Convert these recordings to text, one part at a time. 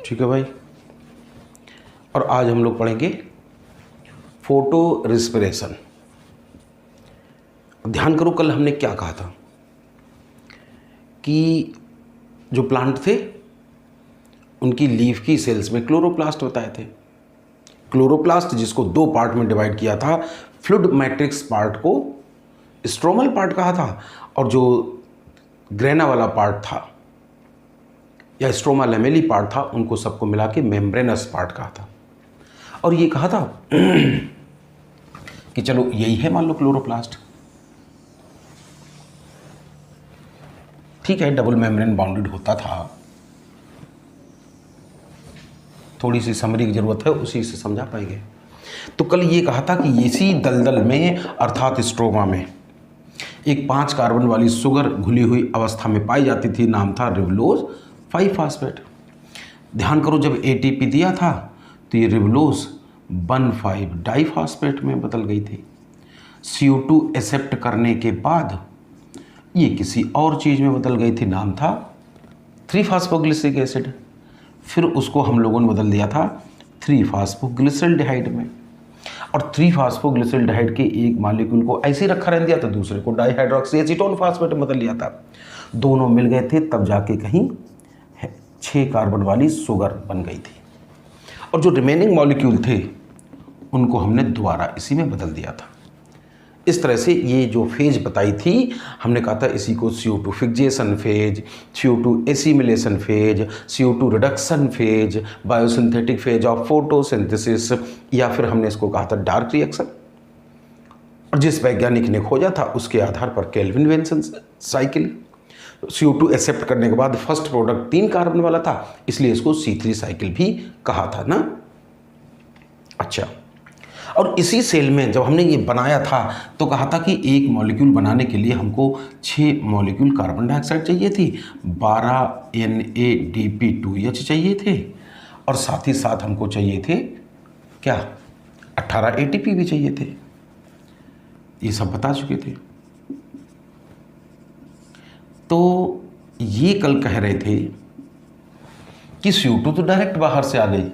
ठीक है भाई। और आज हम लोग पढ़ेंगे फोटो रिस्पिरेशन। ध्यान करो, कल हमने क्या कहा था कि जो प्लांट थे उनकी लीफ की सेल्स में क्लोरोप्लास्ट बताए थे। क्लोरोप्लास्ट जिसको दो पार्ट में डिवाइड किया था, फ्लूइड मैट्रिक्स पार्ट को स्ट्रोमल पार्ट कहा था, और जो ग्रेना वाला पार्ट था या स्ट्रोमा लेमेली पार्ट था, उनको सबको मिला के मेम्ब्रेनस पार्ट कहा था। और ये कहा था कि चलो यही है मान लो क्लोरोप्लास्ट, ठीक है, डबल मेम्ब्रेन बाउंडेड होता था। थोड़ी सी समरी की जरूरत है, उसी से समझा पाएंगे। तो कल ये कहा था कि इसी दलदल में अर्थात स्ट्रोमा में एक 5 कार्बन वाली शुगर घुली हुई अवस्था में पाई जाती थी, नाम था रिबुलोज 5 फास्फेट। ध्यान करो, जब एटीपी दिया था तो ये रिबुलोज 1,5 डाइफास्फेट में बदल गई थी। CO2 एक्सेप्ट करने के बाद ये किसी और चीज़ में बदल गई थी, नाम था 3-फास्फोग्लिसरिक एसिड। फिर उसको हम लोगों ने बदल दिया था 3-फास्फोग्लिसरल्डिहाइड में, और 3-फास्फोग्लिसरल्डिहाइड के एक मॉलिक्यूल को ऐसे ही रखा रहने दिया था, दूसरे को डाइहाइड्रोक्सी एसीटोन फास्फेट में बदल लिया था। दोनों मिल गए थे, तब जाके कहीं 6 कार्बन वाली शुगर बन गई थी। और जो रिमेनिंग मॉलिक्यूल थे उनको हमने दोबारा इसी में बदल दिया था। इस तरह से ये जो फेज बताई थी, हमने कहा था इसी को CO2 fixation phase, CO2 assimilation phase, CO2 reduction phase, biosynthetic phase of photosynthesis, या फिर हमने इसको कहा था डार्क रिएक्शन। और जिस वैज्ञानिक ने खोजा था उसके आधार पर kelvin Wilson cycle. CO2 accept करने के बाद फर्स्ट प्रोडक्ट 3 कार्बन वाला था, इसलिए इसको C3 साइकिल भी कहा था ना। अच्छा, और इसी सेल में जब हमने ये बनाया था तो कहा था कि एक मॉलिक्यूल बनाने के लिए हमको 6 मॉलिक्यूल कार्बन डाइऑक्साइड चाहिए थी, 12 NADP2H चाहिए थे, और साथ ही साथ हमको चाहिए थे क्या, 18 ATP भी चाहिए थे। ये सब बता चुके थे। तो ये कल कह रहे थे कि CO2 तो डायरेक्ट बाहर से आ गई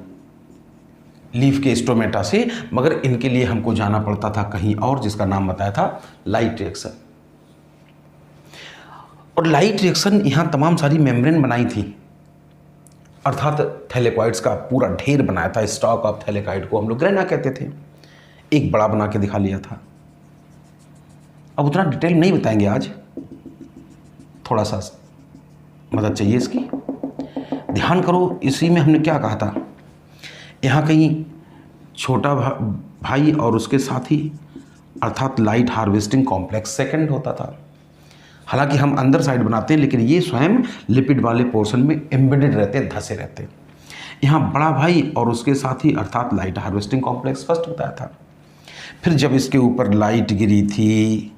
लीफ के स्टोमेटा से, मगर इनके लिए हमको जाना पड़ता था कहीं और, जिसका नाम बताया था लाइट रिएक्शन। और लाइट रिएक्शन यहाँ तमाम सारी मेम्ब्रेन बनाई थी, अर्थात थैलेकॉइड्स का पूरा ढेर बनाया था। स्टॉक ऑफ थैलेकॉइड को हम लोग ग्रेना कहते थे। एक बड़ा बना के दिखा लिया था। अब उतना डिटेल नहीं बताएंगे आज, थोड़ा सा मदद चाहिए इसकी। ध्यान करो, इसी में हमने क्या कहा था, यहाँ कहीं छोटा भाई और उसके साथी अर्थात लाइट हार्वेस्टिंग कॉम्प्लेक्स सेकंड होता था। हालांकि हम अंदर साइड बनाते हैं, लेकिन ये स्वयं लिपिड वाले पोर्शन में एम्बेडेड रहते हैं, धसे रहते हैं। यहाँ बड़ा भाई और उसके साथी अर्थात लाइट हार्वेस्टिंग कॉम्प्लेक्स फर्स्ट बताया था। फिर जब इसके ऊपर लाइट गिरी थी,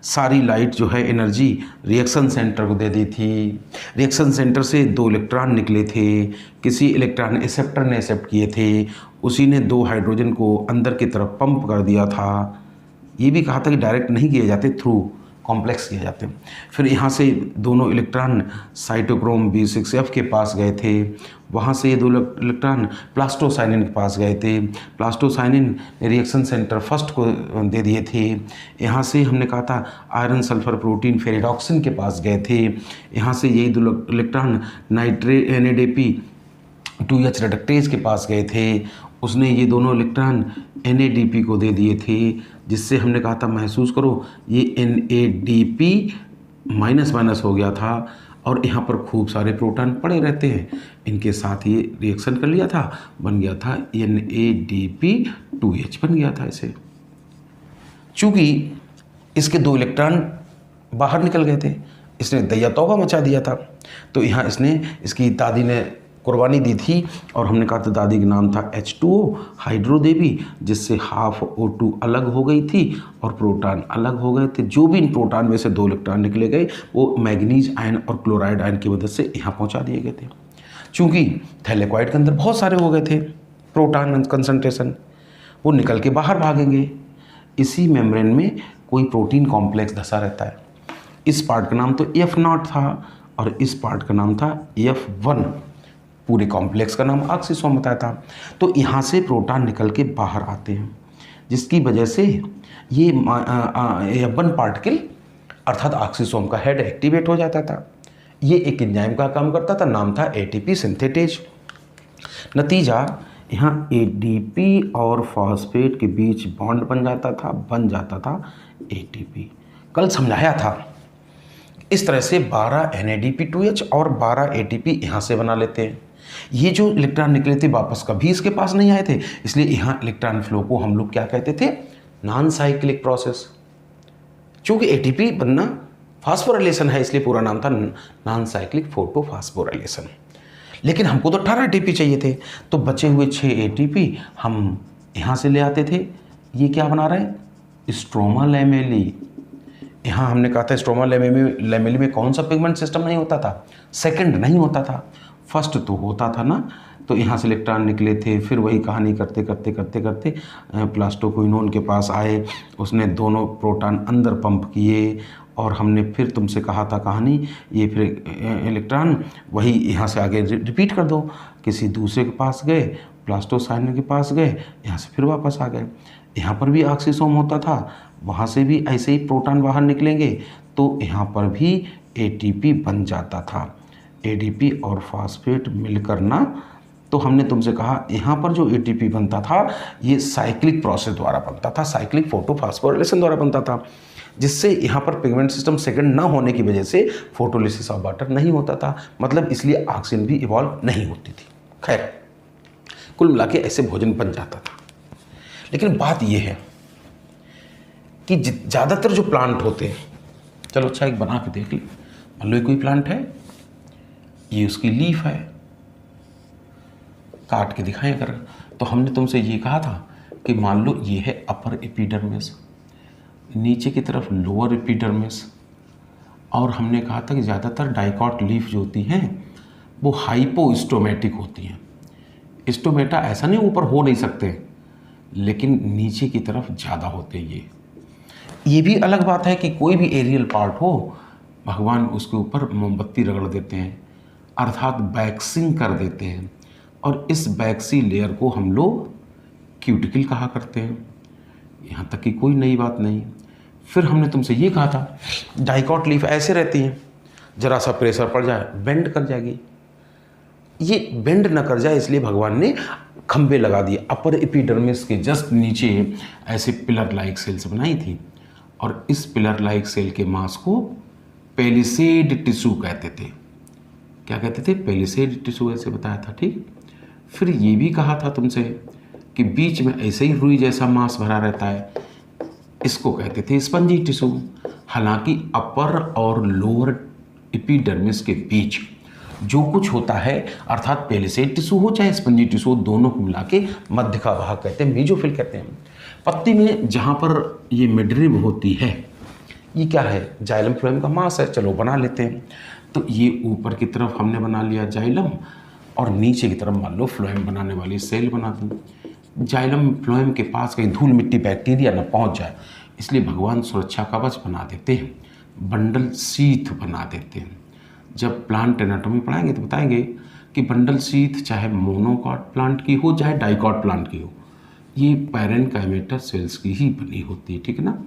सारी लाइट जो है एनर्जी रिएक्शन सेंटर को दे दी थी। रिएक्शन सेंटर से 2 इलेक्ट्रॉन निकले थे, किसी इलेक्ट्रॉन एक्सेप्टर ने एक्सेप्ट किए थे, उसी ने 2 हाइड्रोजन को अंदर की तरफ पंप कर दिया था। ये भी कहा था कि डायरेक्ट नहीं किए जाते, थ्रू कॉम्प्लेक्स किए जाते। फिर यहाँ से दोनों इलेक्ट्रॉन साइटोक्रोम B6F के पास गए थे, वहाँ से ये 2 इलेक्ट्रॉन प्लास्टोसाइनिन के पास गए थे। प्लास्टोसाइनिन रिएक्शन सेंटर फर्स्ट को दे दिए थे। यहाँ से हमने कहा था आयरन सल्फर प्रोटीन फेरिडॉक्सिन के पास गए थे। यहाँ से यही 2 इलेक्ट्रॉन NADP2H रिडक्टेज के पास गए थे। उसने ये दोनों इलेक्ट्रॉन NADP को दे दिए थे, जिससे हमने कहा था महसूस करो ये NADP माइनस माइनस हो गया था, और यहाँ पर खूब सारे प्रोटॉन पड़े रहते हैं, इनके साथ ये रिएक्शन कर लिया था, बन गया था NADP2H बन गया था इसे। चूँकि इसके 2 इलेक्ट्रॉन बाहर निकल गए थे, इसने दैया तौबा मचा दिया था, तो यहाँ इसकी दादी ने कुर्बानी दी थी, और हमने कहा था दादी का नाम था H2O हाइड्रो देवी, जिससे हाफ O2 अलग हो गई थी और प्रोटॉन अलग हो गए थे। जो भी इन प्रोटॉन में से 2 इलेक्ट्रॉन निकले गए वो मैग्नीज आयन और क्लोराइड आयन की मदद से यहाँ पहुँचा दिए गए थे। चूँकि थैलेकॉइड के अंदर बहुत सारे हो गए थे प्रोटॉन कंसंट्रेशन, वो निकल के बाहर भागेंगे। इसी मेम्ब्रेन में कोई प्रोटीन कॉम्प्लेक्स धसा रहता है। इस पार्ट का नाम तो F0 था और इस पार्ट का नाम था F1। पूरे कॉम्प्लेक्स का नाम ऑक्सीसोम बताया था। तो यहाँ से प्रोटॉन निकल के बाहर आते हैं, जिसकी वजह से ये वन पार्टिकल अर्थात ऑक्सीसोम का हेड एक्टिवेट हो जाता था। ये एक एंजाइम का काम करता था, नाम था एटीपी सिंथेटेज। नतीजा यहाँ एडीपी और फॉस्फेट के बीच बॉन्ड बन जाता था एटीपी। कल समझाया था इस तरह से 12 NADP2H और 12 ATP यहाँ से बना लेते हैं। ये जो इलेक्ट्रॉन निकले थे वापस कभी इसके पास नहीं आए थे, इसलिए यहाँ इलेक्ट्रॉन फ्लो को हम लोग क्या कहते थे, नॉन साइक्लिक प्रोसेस। चूँकि ATP बनना फास्फोराइलेशन है, इसलिए पूरा नाम था नॉन साइक्लिक फोटोफास्फोराइलेशन। लेकिन हमको तो 18 ATP चाहिए थे, तो बचे हुए 6 ATP हम यहाँ से ले आते थे। ये क्या बना रहे हैं, स्ट्रोमा लैमेली। यहाँ हमने कहा था स्ट्रोमा लैमेली में कौन सा पिगमेंट सिस्टम नहीं होता था, सेकंड नहीं होता था, फर्स्ट तो होता था ना। तो यहाँ से इलेक्ट्रॉन निकले थे, फिर वही कहानी करते करते प्लास्टोक्विनोन के पास आए, उसने दोनों प्रोटॉन अंदर पंप किए और हमने फिर तुमसे कहा था कहानी, ये फिर इलेक्ट्रॉन वही यहाँ से आगे रिपीट कर दो, किसी दूसरे के पास गए, प्लास्टोसाइनिन के पास गए, यहाँ से फिर वापस आ गए। यहाँ पर भी ऑक्सीसोम होता था, वहाँ से भी ऐसे ही प्रोटॉन बाहर निकलेंगे, तो यहाँ पर भी ATP बन जाता था, ADP और फॉस्फेट मिलकर ना। तो हमने तुमसे कहा यहाँ पर जो ATP बनता था ये साइक्लिक प्रोसेस द्वारा बनता था, साइक्लिक फोटोफॉस्फोराइलेशन द्वारा बनता था, जिससे यहाँ पर पिगमेंट सिस्टम सेकंड ना होने की वजह से फोटोलिसिस ऑफ वाटर नहीं होता था, मतलब इसलिए ऑक्सीजन भी इवॉल्व नहीं होती थी। खैर कुल मिला के ऐसे भोजन बन जाता था। लेकिन बात यह है कि ज़्यादातर जो प्लांट होते हैं, चलो अच्छा एक बना के देख ली, मान लो कोई प्लांट है, ये उसकी लीफ है, काट के दिखाएं अगर, तो हमने तुमसे ये कहा था कि मान लो ये है अपर एपिडर्मिस, नीचे की तरफ लोअर एपिडर्मिस, और हमने कहा था कि ज़्यादातर डाइकॉट लीफ जो होती हैं वो हाइपोस्टोमेटिक होती हैं। स्टोमेटा ऐसा नहीं ऊपर हो नहीं सकते, लेकिन नीचे की तरफ ज़्यादा होते ये भी अलग बात है कि कोई भी एरियल पार्ट हो, भगवान उसके ऊपर मोमबत्ती रगड़ देते हैं, अर्थात वैक्सिंग कर देते हैं, और इस वैक्सी लेयर को हम लोग क्यूटिकल कहा करते हैं। यहाँ तक कि कोई नई बात नहीं। फिर हमने तुमसे ये कहा था डाइकॉट लीफ ऐसे रहती हैं, जरा सा प्रेशर पड़ जाए बेंड कर जाएगी। ये बेंड न कर जाए इसलिए भगवान ने खंबे लगा दिए, अपर एपिडर्मिस के जस्ट नीचे ऐसे पिलर लाइक सेल्स बनाई थी, और इस पिलर लाइक सेल के मास को पेलिसेड टिश्यू कहते थे। क्या कहते थे, पेलिसेड टिश्यू ऐसे बताया था, ठीक। फिर ये भी कहा था तुमसे कि बीच में ऐसे ही रुई जैसा मांस भरा रहता है, इसको कहते थे स्पंजी टिश्यू। हालांकि अपर और लोअर एपिडर्मिस के बीच जो कुछ होता है, अर्थात पेलिसेड टिश्यू हो चाहे स्पंजी टिश्यू, दोनों को मिला के मध्य का भाग कहते हैं, मीजोफिल कहते हैं। पत्ती में जहाँ पर ये मिडरिब होती है, ये क्या है, जाइलम फ्लोएम का मास है, चलो बना लेते हैं। तो ये ऊपर की तरफ हमने बना लिया जाइलम, और नीचे की तरफ मान लो फ्लोएम बनाने वाली सेल बना दी। जाइलम फ्लोएम के पास कहीं धूल मिट्टी बैक्टीरिया न पहुंच जाए, इसलिए भगवान सुरक्षा कवच बना देते हैं, बंडल शीथ बना देते हैं। जब प्लांट एनाटॉमी पढ़ाएंगे तो बताएंगे कि बंडल शीथ चाहे मोनोकॉट प्लांट की हो चाहे डाइकॉट प्लांट की हो, ये पैरेनकाइमेटर सेल्स की ही बनी होती है, ठीक है ना।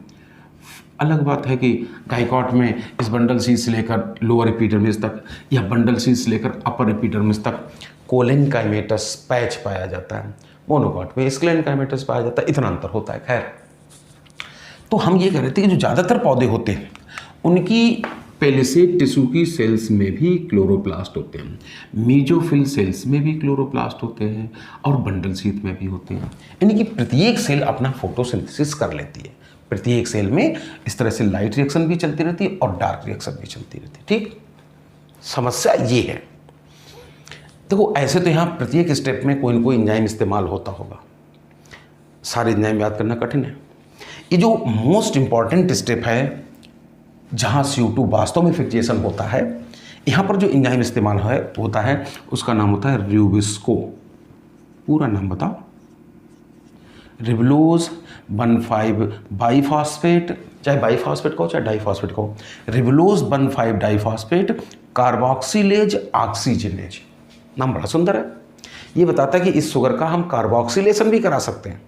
अलग बात है कि डाइकॉट में इस बंडल शीथ से लेकर लोअर एपिडर्मिस तक या बंडल शीथ से लेकर अपर एपिडर्मिस तक कोलेनकाइमेटस पैच पाया जाता है, मोनोकॉट में स्क्लेनकाइमेटस पाया जाता है, इतना अंतर होता है। खैर, तो हम ये कह रहे थे कि जो ज़्यादातर पौधे होते हैं उनकी पेलिसेड टिश्यू की सेल्स में भी क्लोरोप्लास्ट होते हैं, मीजोफिल सेल्स में भी क्लोरोप्लास्ट होते हैं, और बंडल शीथ में भी होते हैं। यानी कि प्रत्येक सेल अपना फोटोसिंथेसिस कर लेती है। प्रत्येक सेल में इस तरह से लाइट रिएक्शन भी चलती रहती है और डार्क रिएक्शन भी चलती रहती है, ठीक। समस्या ये है, देखो ऐसे तो यहाँ प्रत्येक स्टेप में कोई ना कोई एंजाइम इस्तेमाल होता होगा, सारे एंजाइम याद करना कठिन है। ये जो मोस्ट इंपॉर्टेंट स्टेप है जहाँ CO2 वास्तव में फिक्सेशन होता है, यहाँ पर जो एंजाइम इस्तेमाल होता है उसका नाम होता है रिब्यूस्को। पूरा नाम बताओ, रिब्लोज 1,5 बाईफॉस्फेट, चाहे बाईफॉस्फेट कहो चाहे डाईफॉस्फेट कहो, रिब्लोज 1,5 डाईफॉस्फेट कार्बोक्सिलेज ऑक्सीजनेज। नाम बड़ा सुंदर है। ये बताता है कि इस शुगर का हम कार्बोक्सिलेशन भी करा सकते हैं,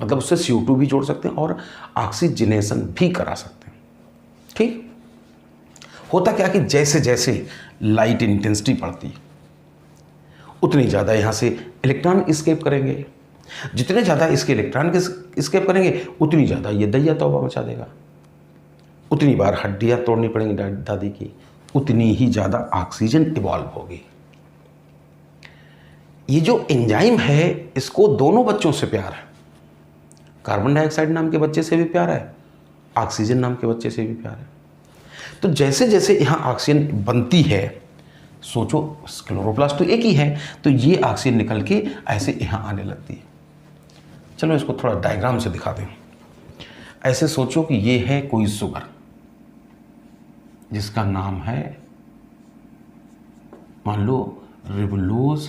मतलब उससे CO2 भी जोड़ सकते हैं और ऑक्सीजनेशन भी करा सकते हैं। ठीक, होता क्या कि जैसे जैसे लाइट इंटेंसिटी बढ़ती है उतनी ज़्यादा यहाँ से इलेक्ट्रॉन इस्केप करेंगे, जितने ज़्यादा इसके इलेक्ट्रॉन इस्केप करेंगे उतनी ज़्यादा ये दैया तौबा मचा देगा, उतनी बार हड्डियाँ तोड़नी पड़ेंगी दादी की, उतनी ही ज़्यादा ऑक्सीजन इवॉल्व होगी। ये जो एंजाइम है इसको दोनों बच्चों से प्यार है, कार्बन डाइऑक्साइड नाम के बच्चे से भी प्यार है, ऑक्सीजन नाम के बच्चे से भी प्यार है। तो जैसे जैसे यहाँ ऑक्सीजन बनती है, सोचो क्लोरोप्लास्ट तो एक ही है, तो ये ऑक्सीजन निकल के ऐसे यहाँ आने लगती है। चलो इसको थोड़ा डायग्राम से दिखा दें। ऐसे सोचो कि ये है कोई शुगर जिसका नाम है, मान लो रिबुलोज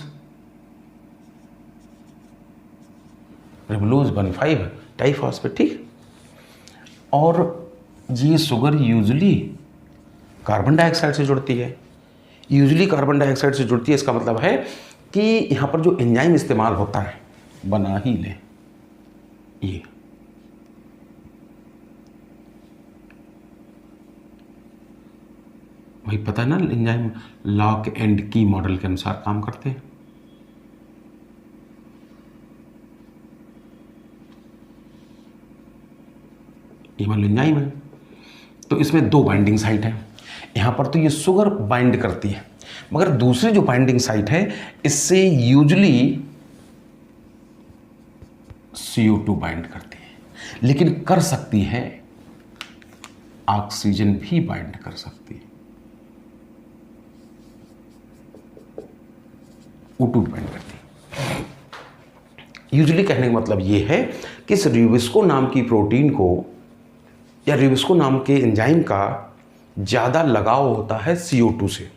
15 डाइफॉस्फेट, ठीक। और ये शुगर यूजुअली कार्बन डाइऑक्साइड से जुड़ती है, कार्बन डाइऑक्साइड से जुड़ती है। इसका मतलब है कि यहाँ पर जो एंजाइम इस्तेमाल होता है, बना ही ले ये भाई, पता है ना एंजाइम लॉक एंड की मॉडल के अनुसार काम करते हैं। ये मान लो एंजाइम है, तो इसमें 2 बाइंडिंग साइट है। यहाँ पर तो ये शुगर बाइंड करती है, मगर दूसरी जो बाइंडिंग साइट है इससे यूजुअली CO2 बाइंड करती है, लेकिन कर सकती है ऑक्सीजन भी बाइंड कर सकती है, O2 बाइंड करती है। यूजुअली कहने का मतलब ये है कि इस रिबोस्को नाम की प्रोटीन को या रिबोस्को नाम के एंजाइम का ज़्यादा लगाव होता है CO2 से,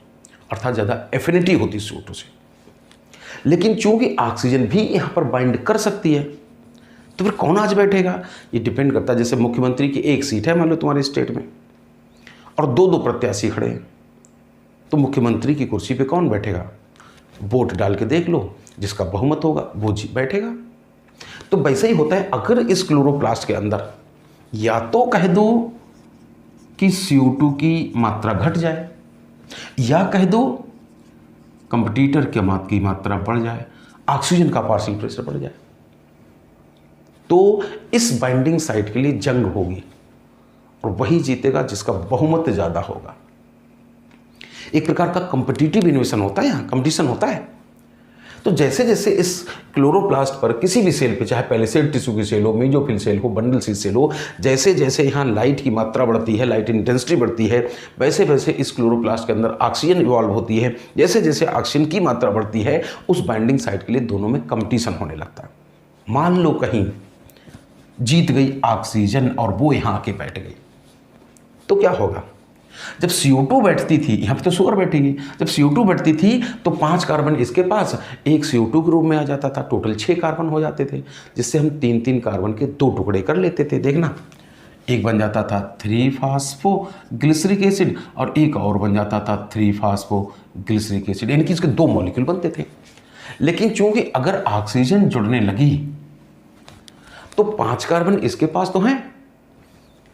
अर्थात ज़्यादा एफिनिटी होती है CO2 से। लेकिन चूंकि ऑक्सीजन भी यहाँ पर बाइंड कर सकती है, तो फिर कौन आज बैठेगा? ये डिपेंड करता है। जैसे मुख्यमंत्री की 1 सीट है मान लो तुम्हारे स्टेट में, और 2-2 प्रत्याशी खड़े हैं, तो मुख्यमंत्री की कुर्सी पे कौन बैठेगा? वोट डाल के देख लो, जिसका बहुमत होगा वो जी बैठेगा। तो वैसे ही होता है, अगर इस क्लोरोप्लास्ट के अंदर या तो कह दो कि CO2 की मात्रा घट जाए, या कह दो कंपटीटर की मात्रा बढ़ जाए, ऑक्सीजन का पार्शियल प्रेशर बढ़ जाए, तो इस बाइंडिंग साइट के लिए जंग होगी और वही जीतेगा जिसका बहुमत ज़्यादा होगा। एक प्रकार का कॉम्पिटिटिव इन्वेशन होता है, यहाँ कंपटीशन होता है। तो जैसे जैसे इस क्लोरोप्लास्ट पर किसी भी सेल पे, चाहे पैलिसेड टिश्यू की सेल हो, मेसोफिल सेल हो, बंडल सी सेल हो, जैसे जैसे यहाँ लाइट की मात्रा बढ़ती है, लाइट इंटेंसिटी बढ़ती है, वैसे वैसे इस क्लोरोप्लास्ट के अंदर ऑक्सीजन इवॉल्व होती है। जैसे जैसे ऑक्सीजन की मात्रा बढ़ती है, उस बाइंडिंग साइट के लिए दोनों में कंपटीशन होने लगता है। मान लो कहीं जीत गई ऑक्सीजन और वो यहाँ आके बैठ गई, तो क्या होगा? जब CO2 बैठती थी, यहाँ पे तो शुगर बैठेगी, जब CO2 बैठती थी तो 5 कार्बन इसके पास, एक CO2 के रूप में आ जाता था, टोटल 6 कार्बन हो जाते थे, जिससे हम 3-3 कार्बन के 2 टुकड़े कर लेते थे। देखना, एक बन जाता था 3-फॉस्फोग्लिसरिक एसिड और एक और बन जाता था 3-फॉस्फोग्लिसरिक एसिड, यानी कि इसके 2 मॉलिक्यूल बनते थे। लेकिन चूंकि अगर ऑक्सीजन जुड़ने लगी तो 5 कार्बन इसके पास तो हैं,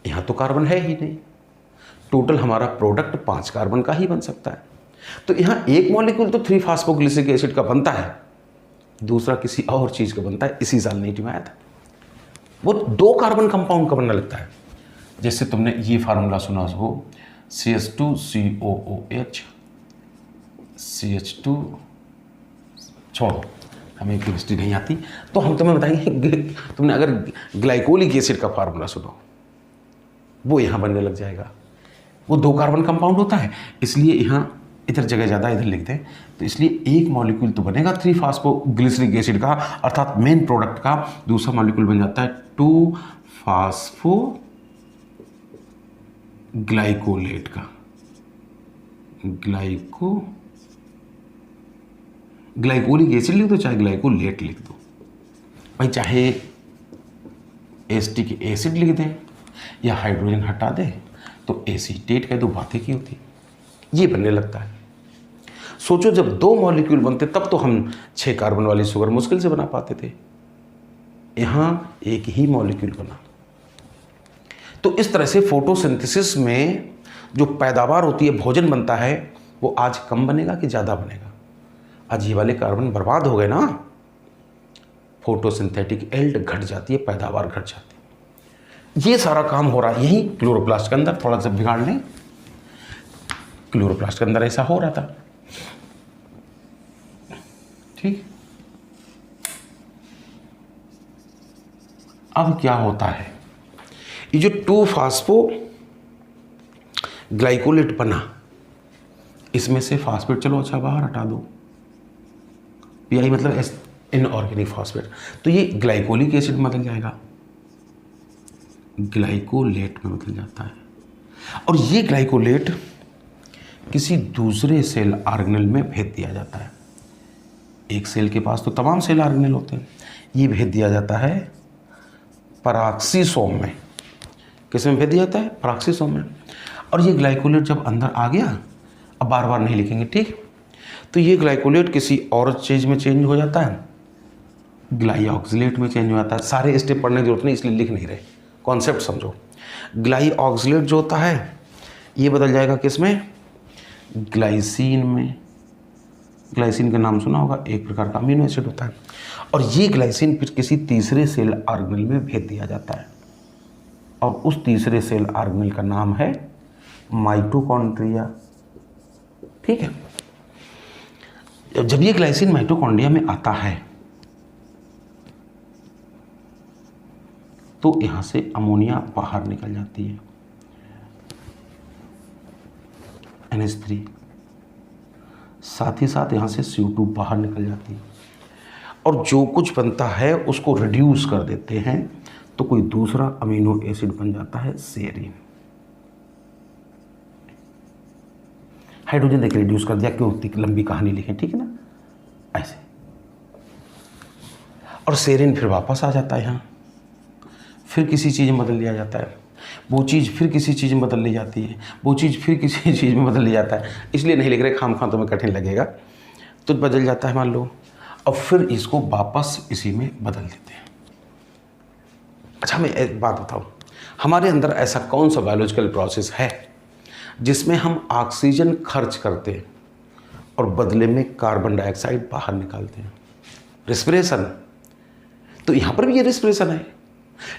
यहाँ तो कार्बन है ही नहीं, टोटल हमारा प्रोडक्ट 5 कार्बन का ही बन सकता है। तो यहाँ एक मॉलिक्यूल तो 3-फॉस्फोग्लिसरिक एसिड का बनता है, दूसरा किसी और चीज़ का बनता है। इसी साल नीट में आया था, वो 2 कार्बन कंपाउंड का बनने लगता है। जैसे तुमने ये फार्मूला सुना हो, CH2COOH, CH2, छोड़ो हमें केमिस्ट्री नहीं आती, तो हम तुम्हें बताएंगे। तुमने अगर ग्लाइकोलिक एसिड का फार्मूला सुनो, वो यहाँ बनने लग जाएगा। वो 2 कार्बन कंपाउंड होता है, इसलिए यहाँ इधर जगह ज़्यादा इधर लिख दें, तो इसलिए एक मॉलिक्यूल तो बनेगा 3-फॉस्फोग्लिसरिक एसिड का, अर्थात मेन प्रोडक्ट का। दूसरा मॉलिक्यूल बन जाता है 2-फॉस्फोग्लाइकोलेट का, ग्लाइकोलिक एसिड लिख दो, चाहे ग्लाइकोलेट लिख दो भाई, चाहे एसिटिक एसिड लिख दें या हाइड्रोजन हटा दें तो एसीटेट कह दो, बातें की होती, ये बनने लगता है। सोचो जब 2 मॉलिक्यूल बनते तब तो हम 6 कार्बन वाली शुगर मुश्किल से बना पाते थे, यहाँ एक ही मॉलिक्यूल बना। तो इस तरह से फोटोसिंथेसिस में जो पैदावार होती है, भोजन बनता है, वो आज कम बनेगा कि ज़्यादा बनेगा? आज ये वाले कार्बन बर्बाद हो गए ना, फोटोसिंथेटिक एल्ड घट जाती है, पैदावार घट जाती है। ये सारा काम हो रहा है यही क्लोरोप्लास्ट के अंदर। थोड़ा सा बिगाड़ लें, क्लोरोप्लास्ट के अंदर ऐसा हो रहा था, ठीक। अब क्या होता है, ये जो 2-फास्फो ग्लाइकोलेट बना, इसमें से फास्फेट चलो अच्छा बाहर हटा दो, पीआई मतलब इनऑर्गेनिक फास्फेट, तो ये ग्लाइकोलिक एसिड में बदल जाएगा, ग्लाइकोलेट में बदल जाता है। और ये ग्लाइकोलेट किसी दूसरे सेल ऑर्गेनेल में भेज दिया जाता है। एक सेल के पास तो तमाम सेल ऑर्गेनेल होते हैं, ये भेज दिया जाता है पराक्सीसोम में। किस में भेज दिया जाता है? पराक्सीसोम में। और ये ग्लाइकोलेट जब अंदर आ गया, अब बार बार नहीं लिखेंगे, ठीक, तो ये ग्लाइकोलेट किसी और चीज़ में चेंज हो जाता है, ग्लाइऑक्सिलेट में चेंज हो जाता है। सारे स्टेप पढ़ने की जरूरत नहीं, इसलिए लिख नहीं रहे, कॉन्सेप्ट समझो। ग्लाइऑक्सिलेट जो होता है ये बदल जाएगा किस में? ग्लाइसिन में। ग्लाइसिन का नाम सुना होगा, एक प्रकार का अमीनो एसिड होता है। और ये ग्लाइसिन फिर किसी तीसरे सेल ऑर्गेनेल में भेज दिया जाता है, और उस तीसरे सेल ऑर्गेनेल का नाम है माइटोकॉन्ड्रिया, ठीक है। जब ये ग्लाइसिन माइटोकॉन्ड्रिया में आता है तो यहां से अमोनिया बाहर निकल जाती है, NH3, साथ ही साथ यहां से CO2 बाहर निकल जाती है, और जो कुछ बनता है उसको रिड्यूस कर देते हैं, तो कोई दूसरा अमीनो एसिड बन जाता है सेरीन। हाइड्रोजन देखिए रिड्यूस कर दिया, क्यों इतनी लंबी कहानी लिखें, ठीक है ना, ऐसे। और सेरीन फिर वापस आ जाता है यहाँ, फिर किसी चीज़ में बदल लिया जाता है, वो चीज़ फिर किसी चीज़ में बदल ली जाती है, वो चीज़ फिर किसी चीज़ में बदल ली जाता है। इसलिए नहीं लिख रहे, खाम खां तुम्हें कठिन लगेगा, तो बदल जाता है मान लो, और फिर इसको वापस इसी में बदल देते हैं। अच्छा, मैं एक बात बताऊं, हमारे अंदर ऐसा कौन सा बायोलॉजिकल प्रोसेस है जिसमें हम ऑक्सीजन खर्च करते हैं और बदले में कार्बन डाइऑक्साइड बाहर निकालते हैं? रिस्पिरेशन। तो यहाँ पर भी ये रिस्पिरेशन है,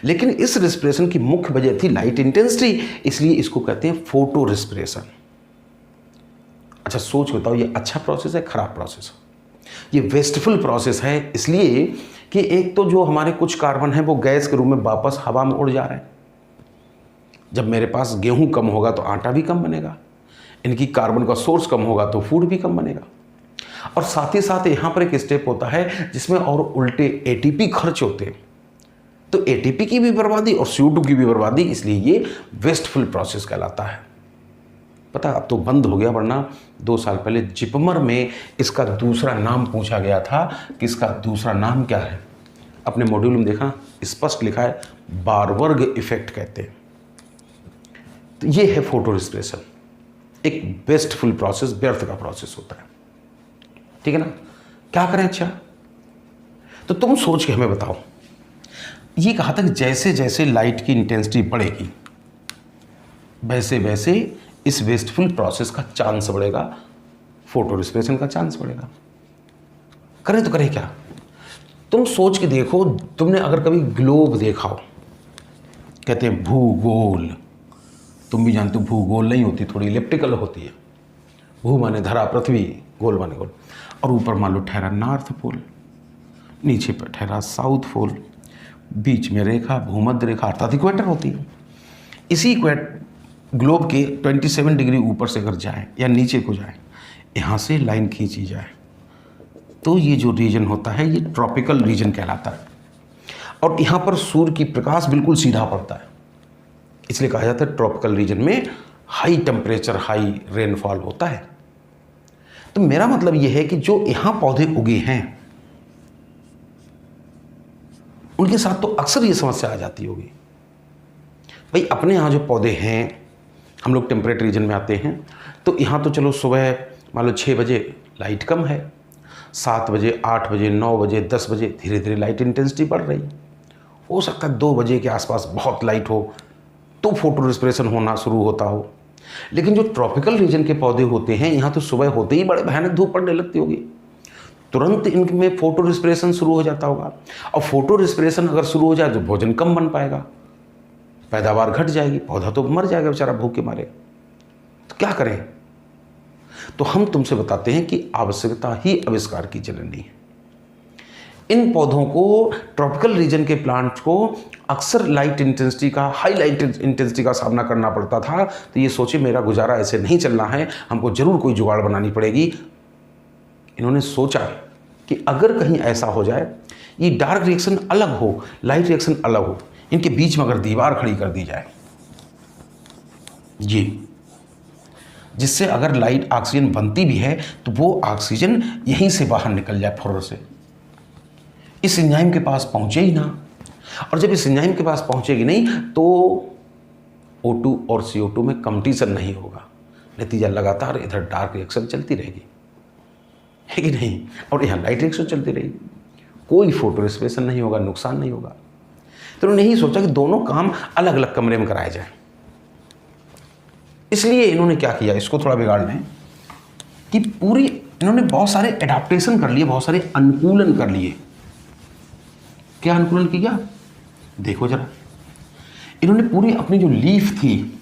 लेकिन इस रिस्पिरेशन की मुख्य वजह थी लाइट इंटेंसिटी, इसलिए इसको कहते हैं फोटो रिस्पिरेशन। अच्छा सोच बताओ, ये अच्छा प्रोसेस है, खराब प्रोसेस है? ये वेस्टफुल प्रोसेस है, इसलिए कि एक तो जो हमारे कुछ कार्बन है वो गैस के रूप में वापस हवा में उड़ जा रहे हैं। जब मेरे पास गेहूं कम होगा तो आटा भी कम बनेगा, इनकी कार्बन का सोर्स कम होगा तो फूड भी कम बनेगा। और साथ ही साथ यहाँ पर एक स्टेप होता है जिसमें और उल्टे ATP खर्च होते हैं, तो ATP की भी बर्बादी और CO2 की भी बर्बादी, इसलिए ये वेस्टफुल प्रोसेस कहलाता है। पता, अब तो बंद हो गया, वरना 2 साल पहले जिपमर में इसका दूसरा नाम पूछा गया था कि इसका दूसरा नाम क्या है। अपने मॉड्यूल में देखा, स्पष्ट लिखा है, बारवर्ग इफेक्ट कहते हैं। तो ये है फोटो रिस्पिरेशन, एक वेस्टफुल प्रोसेस, व्यर्थ का प्रोसेस होता है, ठीक है ना। क्या करें? अच्छा, तो तुम सोच के हमें बताओ। ये कहा था कि जैसे जैसे लाइट की इंटेंसिटी बढ़ेगी वैसे वैसे इस वेस्टफुल प्रोसेस का चांस बढ़ेगा, फोटो रिस्पिरेशन का चांस बढ़ेगा। करें तो करें क्या? तुम सोच के देखो, तुमने अगर कभी ग्लोब देखा हो, कहते हैं भूगोल, तुम भी जानते हो भूगोल नहीं होती, थोड़ी इलिप्टिकल होती है। भू माने धरा, पृथ्वी, गोल माने गोल, और ऊपर मान लो ठहरा नॉर्थ पोल, नीचे पर ठहरा साउथ पोल, बीच में रेखा भूमध्य रेखा अर्थात इक्वेटर होती है। इसी ग्लोब के 27 डिग्री ऊपर से अगर जाए या नीचे को जाए, यहाँ से लाइन खींची जाए, तो ये जो रीजन होता है ये ट्रॉपिकल रीजन कहलाता है। और यहाँ पर सूर्य की प्रकाश बिल्कुल सीधा पड़ता है, इसलिए कहा जाता है ट्रॉपिकल रीजन में हाई टेम्परेचर, हाई रेनफॉल होता है। तो मेरा मतलब ये है कि जो यहाँ पौधे उगे हैं उनके साथ तो अक्सर ये समस्या आ जाती होगी। भाई अपने यहाँ जो पौधे हैं, हम लोग टेम्परेट रीजन में आते हैं, तो यहाँ तो चलो सुबह मान लो 6 बजे लाइट कम है, 7 बजे, 8 बजे, 9 बजे, 10 बजे धीरे धीरे लाइट इंटेंसिटी बढ़ रही। हो सकता है 2 बजे के आसपास बहुत लाइट हो तो फोटो रेस्पिरेशन होना शुरू होता हो। लेकिन जो ट्रॉपिकल रीजन के पौधे होते हैं, यहाँ तो सुबह होते ही बड़े भयानक धूप पड़ने लगती होगी, तुरंत इनमें फोटो रेस्पिरेशन शुरू हो जाता होगा। और फोटो रेस्पिरेशन अगर शुरू हो जाए तो भोजन कम बन पाएगा, पैदावार घट जाएगी, पौधा तो मर जाएगा बेचारा भूख के मारे। तो क्या करें? तो हम तुमसे बताते हैं कि आवश्यकता ही आविष्कार की जननी है। इन पौधों को, ट्रॉपिकल रीजन के प्लांट्स को अक्सर लाइट इंटेंसिटी का, हाई लाइट इंटेंसिटी का सामना करना पड़ता था। तो ये सोचे मेरा गुजारा ऐसे नहीं चलना है, हमको जरूर कोई जुगाड़ बनानी पड़ेगी। इन्होंने सोचा कि अगर कहीं ऐसा हो जाए, ये डार्क रिएक्शन अलग हो, लाइट रिएक्शन अलग हो, इनके बीच में अगर दीवार खड़ी कर दी जाए जी, जिससे अगर लाइट ऑक्सीजन बनती भी है तो वो ऑक्सीजन यहीं से बाहर निकल जाए फुर्र से, इस एंजाइम के पास पहुंचे ही ना। और जब इस एंजाइम के पास पहुंचेगी नहीं तो O2 और CO2 में कंपटीशन नहीं होगा, नतीजा लगातार इधर डार्क रिएक्शन चलती रहेगी, है कि नहीं, और यहाँ लाइट रिएक्शन चलती रहेगी, कोई फोटो रेस्पिरेशन नहीं होगा, नुकसान नहीं होगा। तो उन्होंने यही सोचा कि दोनों काम अलग अलग कमरे में कराए जाए। इसलिए इन्होंने क्या किया, इसको थोड़ा बिगाड़ लें कि पूरी इन्होंने बहुत सारे एडाप्टेशन कर लिए, बहुत सारे अनुकूलन कर लिए। क्या अनुकूलन किया देखो जरा, इन्होंने पूरी अपनी जो लीफ थी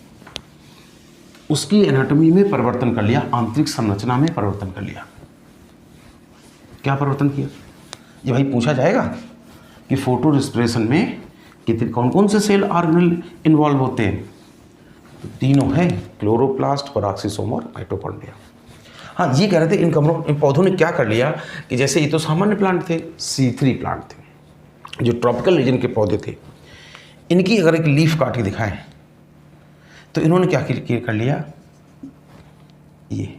उसकी एनाटॉमी में परिवर्तन कर लिया, आंतरिक संरचना में परिवर्तन कर लिया। क्या परिवर्तन किया? ये भाई पूछा जाएगा कि फोटो रेस्पिरेशन में कितने कौन कौन से सेल ऑर्गेनेल इन्वॉल्व होते हैं, तो तीनों हैं, क्लोरोप्लास्ट, पेरोक्सिसोम और माइटोकॉन्ड्रिया। हाँ, ये कह रहे थे इन पौधों ने क्या कर लिया कि जैसे ये तो सामान्य प्लांट थे, C3 प्लांट थे, जो ट्रॉपिकल रीजन के पौधे थे, इनकी अगर एक लीफ काट के दिखाएं तो इन्होंने क्या कर लिया, ये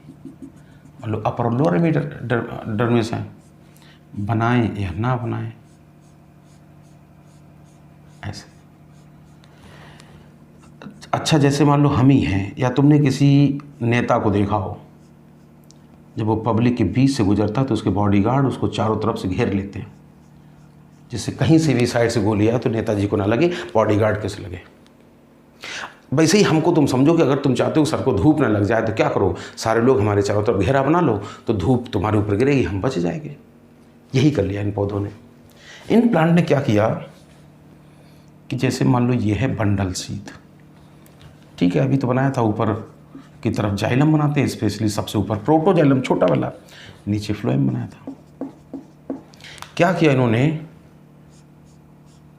मतलब अपर और लोअर एपिडर्मिस है, बनाएं या ना बनाएं ऐसे। अच्छा, जैसे मान लो हम ही हैं, या तुमने किसी नेता को देखा हो, जब वो पब्लिक के बीच से गुजरता है तो उसके बॉडीगार्ड उसको चारों तरफ से घेर लेते हैं, जिससे कहीं से भी साइड से गोली आए तो नेताजी को ना लगे, बॉडीगार्ड कैसे लगे। वैसे ही हमको तुम समझो कि अगर तुम चाहते हो सर को धूप ना लग जाए तो क्या करो, सारे लोग हमारे चारों तरफ घेरा बना लो, तो धूप तुम्हारे ऊपर गिरेगी, हम बच जाएंगे। यही कर लिया इन पौधों ने। इन प्लांट ने क्या किया कि जैसे मान लो ये है बंडल सीड, ठीक है, अभी तो बनाया था, ऊपर की तरफ जाइलम बनाते हैं, स्पेशली सबसे ऊपर प्रोटोजाइलम छोटा वाला, नीचे फ्लोएम बनाया था। क्या किया इन्होंने,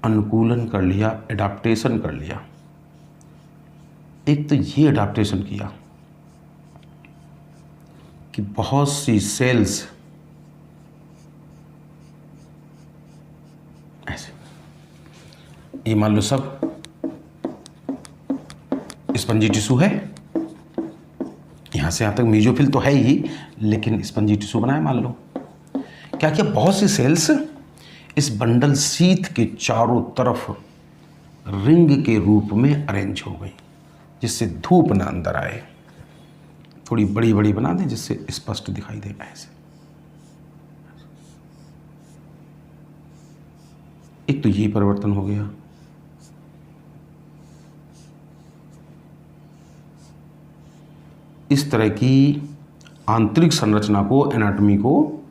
अनुकूलन कर लिया, एडाप्टेशन कर लिया। एक तो ये एडाप्टेशन किया कि बहुत सी सेल्स ऐसे, ये मान लो सब स्पंजी टिश्यू है, यहां से यहां तक मीजोफिल तो है ही, लेकिन स्पंजी टिश्यू बनाए मान लो। क्या किया, बहुत सी सेल्स इस बंडल शीथ के चारों तरफ रिंग के रूप में अरेंज हो गई, जिससे धूप ना अंदर आए। थोड़ी बड़ी बड़ी बना दें जिससे स्पष्ट दिखाई दे ऐसे। एक तो ये परिवर्तन हो गया। इस तरह की आंतरिक संरचना को, एनाटॉमी को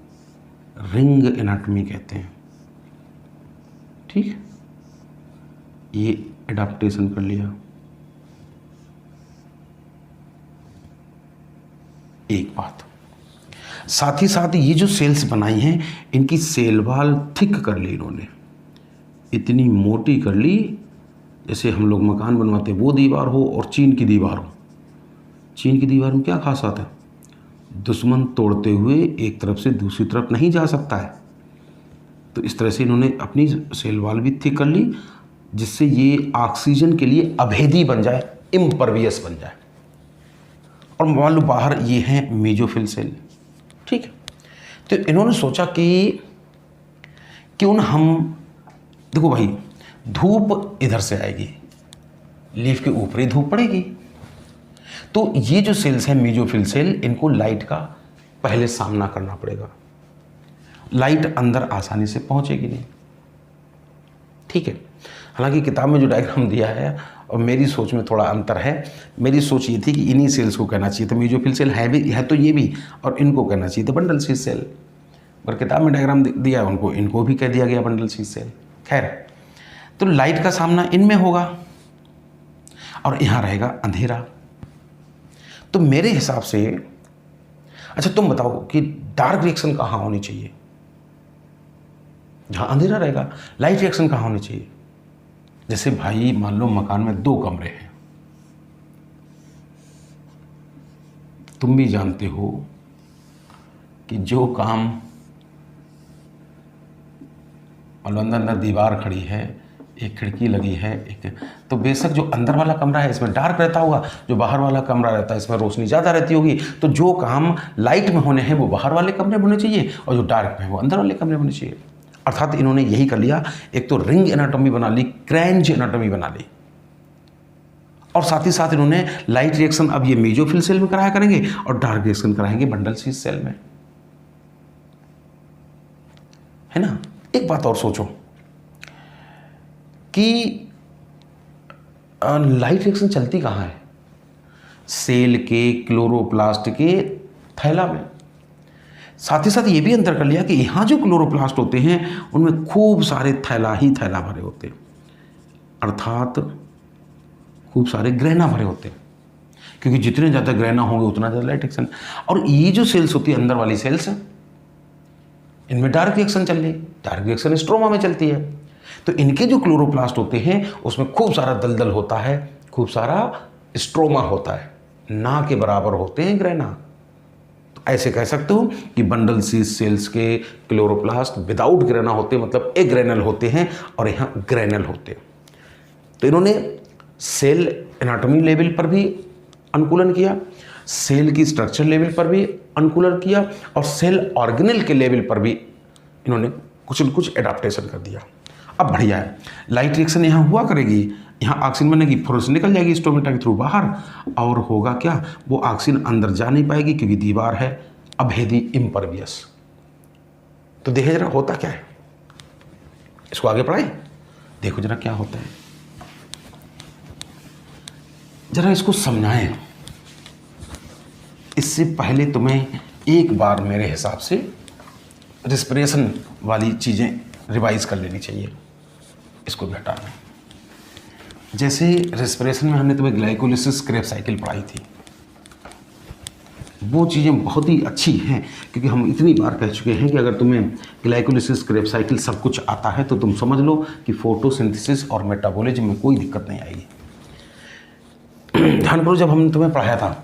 रिंग एनाटॉमी कहते हैं, ठीक। ये एडाप्टेशन कर लिया। एक बात, साथ ही साथ ये जो सेल्स बनाई हैं, इनकी सेल वॉल थिक कर ली इन्होंने, इतनी मोटी कर ली जैसे हम लोग मकान बनवाते वो दीवार हो और चीन की दीवार हो। चीन की दीवार में क्या खास आता है, दुश्मन तोड़ते हुए एक तरफ से दूसरी तरफ नहीं जा सकता है। तो इस तरह से इन्होंने अपनी सेल वॉल भी थिक कर ली, जिससे ये ऑक्सीजन के लिए अभेदी बन जाए, इम्परवियस बन जाए। और मान लो बाहर ये है मेजोफिल सेल, ठीक है। तो इन्होंने सोचा कि क्यों ना हम, देखो भाई, धूप इधर से आएगी, लीफ के ऊपर ही धूप पड़ेगी, तो ये जो सेल्स हैं मेजोफिल सेल, इनको लाइट का पहले सामना करना पड़ेगा। लाइट अंदर आसानी से पहुंचेगी नहीं। ठीक है, हालांकि किताब में जो डायग्राम दिया है और मेरी सोच में थोड़ा अंतर है। मेरी सोच ये थी कि इन्हीं सेल्स को कहना चाहिए था मेसोफिल सेल, है तो ये भी, और इनको कहना चाहिए था बंडल शीथ सेल, पर किताब में डायग्राम दिया है उनको, इनको भी कह दिया गया बंडल शीथ सेल। खैर, तो लाइट का सामना इनमें होगा और यहाँ रहेगा अंधेरा। तो मेरे हिसाब से, अच्छा तुम बताओ कि डार्क रिएक्शन कहाँ होनी चाहिए? जहाँ अंधेरा रहेगा। लाइट रिएक्शन कहाँ होनी चाहिए? जैसे भाई मान लो मकान में 2 कमरे हैं, तुम भी जानते हो कि जो काम अंदर दीवार खड़ी है, एक खिड़की लगी है, एक, तो बेशक जो अंदर वाला कमरा है इसमें डार्क रहता होगा, जो बाहर वाला कमरा रहता है इसमें रोशनी ज़्यादा रहती होगी। तो जो काम लाइट में होने हैं वो बाहर वाले कमरे में होने चाहिए और जो डार्क में है वो अंदर वाले कमरे में होने चाहिए। अर्थात इन्होंने यही कर लिया, एक तो रिंग एनाटॉमी बना ली, क्रैंच एनाटॉमी बना ली, और साथ ही साथ इन्होंने लाइट रिएक्शन अब ये मेसोफिल सेल में कराया करेंगे और डार्क रिएक्शन कराएंगे बंडल शीथ सेल में, है ना। एक बात और सोचो कि लाइट रिएक्शन चलती कहाँ है? सेल के क्लोरोप्लास्ट के थैला में। साथ ही साथ ये भी अंतर कर लिया कि यहाँ जो क्लोरोप्लास्ट होते हैं उनमें खूब सारे थैला ही थैला भरे होते हैं, अर्थात खूब सारे ग्रहणा भरे होते हैं, क्योंकि जितने ज़्यादा ग्रहणा होंगे उतना ज़्यादा लाइट रिएक्शन। और ये जो सेल्स होती है अंदर वाली सेल्स, इनमें डार्क रिएक्शन चल रही, डार्क रिएक्शन स्ट्रोमा में चलती है। तो इनके जो क्लोरोप्लास्ट होते हैं उसमें खूब सारा दलदल होता है, खूब सारा स्ट्रोमा होता है, ना के बराबर होते हैं ग्रहणा। तो ऐसे कह सकते हो कि बंडल शीथ सेल्स के क्लोरोप्लास्ट विदाउट ग्रहणा होते हैं, मतलब एग्रेनल होते हैं, और यहाँ ग्रैनल होते हैं। तो इन्होंने सेल एनाटॉमी लेवल पर भी अनुकूलन किया, सेल की स्ट्रक्चर लेवल पर भी अनुकूलन किया, और सेल ऑर्गेनेल के लेवल पर भी इन्होंने कुछ न कुछ एडाप्टेशन कर दिया। अब बढ़िया है, लाइट रिएक्शन यहाँ हुआ करेगी, यहाँ ऑक्सीजन बनेगी, फ्लोरोसेंस निकल जाएगी स्टोमेटा के थ्रू बाहर, और होगा क्या, वो ऑक्सीजन अंदर जा नहीं पाएगी क्योंकि दीवार है अभेदी, इम्परवियस। तो देखे जरा होता क्या है, इसको आगे पढ़ाएं, देखो जरा क्या होता है, जरा इसको समझाएं। इससे पहले तुम्हें एक बार मेरे हिसाब से रिस्पिरेशन वाली चीज़ें रिवाइज कर लेनी चाहिए, इसको भी हटाना। जैसे रिस्पिरेशन में हमने तुम्हें ग्लाइकोलिसिस क्रेब साइकिल पढ़ाई थी, वो चीज़ें बहुत ही अच्छी हैं, क्योंकि हम इतनी बार कह चुके हैं कि अगर तुम्हें ग्लाइकोलिसिस क्रेब साइकिल सब कुछ आता है तो तुम समझ लो कि फोटोसिंथेसिस और मेटाबॉलिज्म में कोई दिक्कत नहीं आएगी। ध्यान करो, जब हमने तुम्हें पढ़ाया था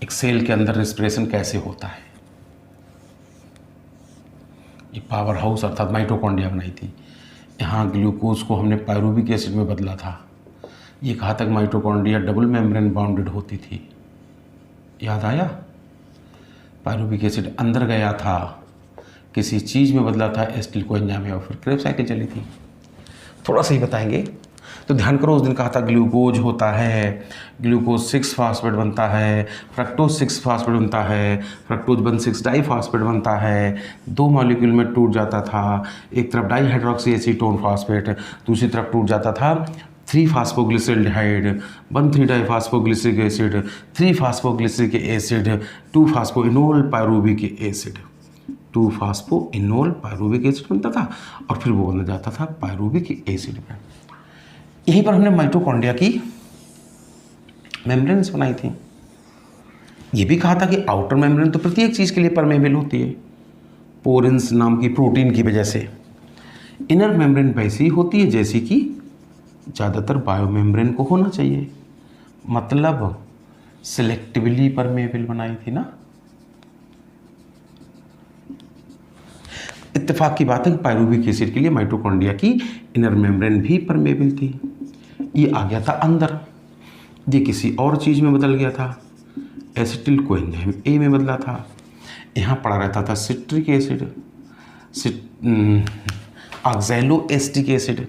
एक सेल के अंदर रिस्पिरेशन कैसे होता है, ये पावर हाउस अर्थात माइटोकॉन्ड्रिया बनाई थी, यहाँ ग्लूकोज को हमने पायरूविक एसिड में बदला था, ये कहा तक माइटोकॉन्ड्रिया डबल मेम्ब्रेन बाउंडेड होती थी, याद आया। पायरूविक एसिड अंदर गया था, किसी चीज़ में बदला था, एसिटिल कोएंजाइम में, और फिर क्रेब साइकिल चली थी। थोड़ा सा ही बताएंगे, तो ध्यान करो, उस दिन कहा था ग्लूकोज होता है, ग्लूकोज 6 फास्फेट बनता है, फ्रक्टोज 6 फास्फेट बनता है, फ्रक्टोज 1,6 डाईफास्फेट बनता है, 2 मॉलिक्यूल में टूट जाता था, एक तरफ डाईहाइड्रोक्सी एसीटोन फास्फेट, दूसरी तरफ टूट जाता था 3 phosphoglyceraldehyde, 1,3 diphosphoglyceric acid, 3 phosphoglyceric acid, 2 phosphoenol pyruvic acid, 2 phosphoenol pyruvic acid बनता था, और फिर वो बन जाता था पायरूविक एसिड में। यहीं पर हमने माइटोकॉन्ड्रिया की मेम्ब्रेन्स बनाई थी। ये भी कहा था कि आउटर मेम्ब्रेन तो प्रत्येक चीज़ के लिए परमेबल होती है, पोरिन्स नाम की प्रोटीन की वजह से। इनर मेम्ब्रेन वैसी होती है जैसी कि ज़्यादातर बायो मेम्ब्रेन को होना चाहिए, मतलब सिलेक्टिवली परमेबल बनाई थी ना। इत्तेफाक की बात है कि पायरूविक एसिड के लिए माइटोकॉन्ड्रिया की इनर मेम्ब्रेन भी परमेबल थी। ये आ गया था अंदर, ये किसी और चीज़ में बदल गया था, एसिटिल कोएंजाइम ए में बदला था। यहाँ पड़ा रहता था citric acid, oxalo acetic acid,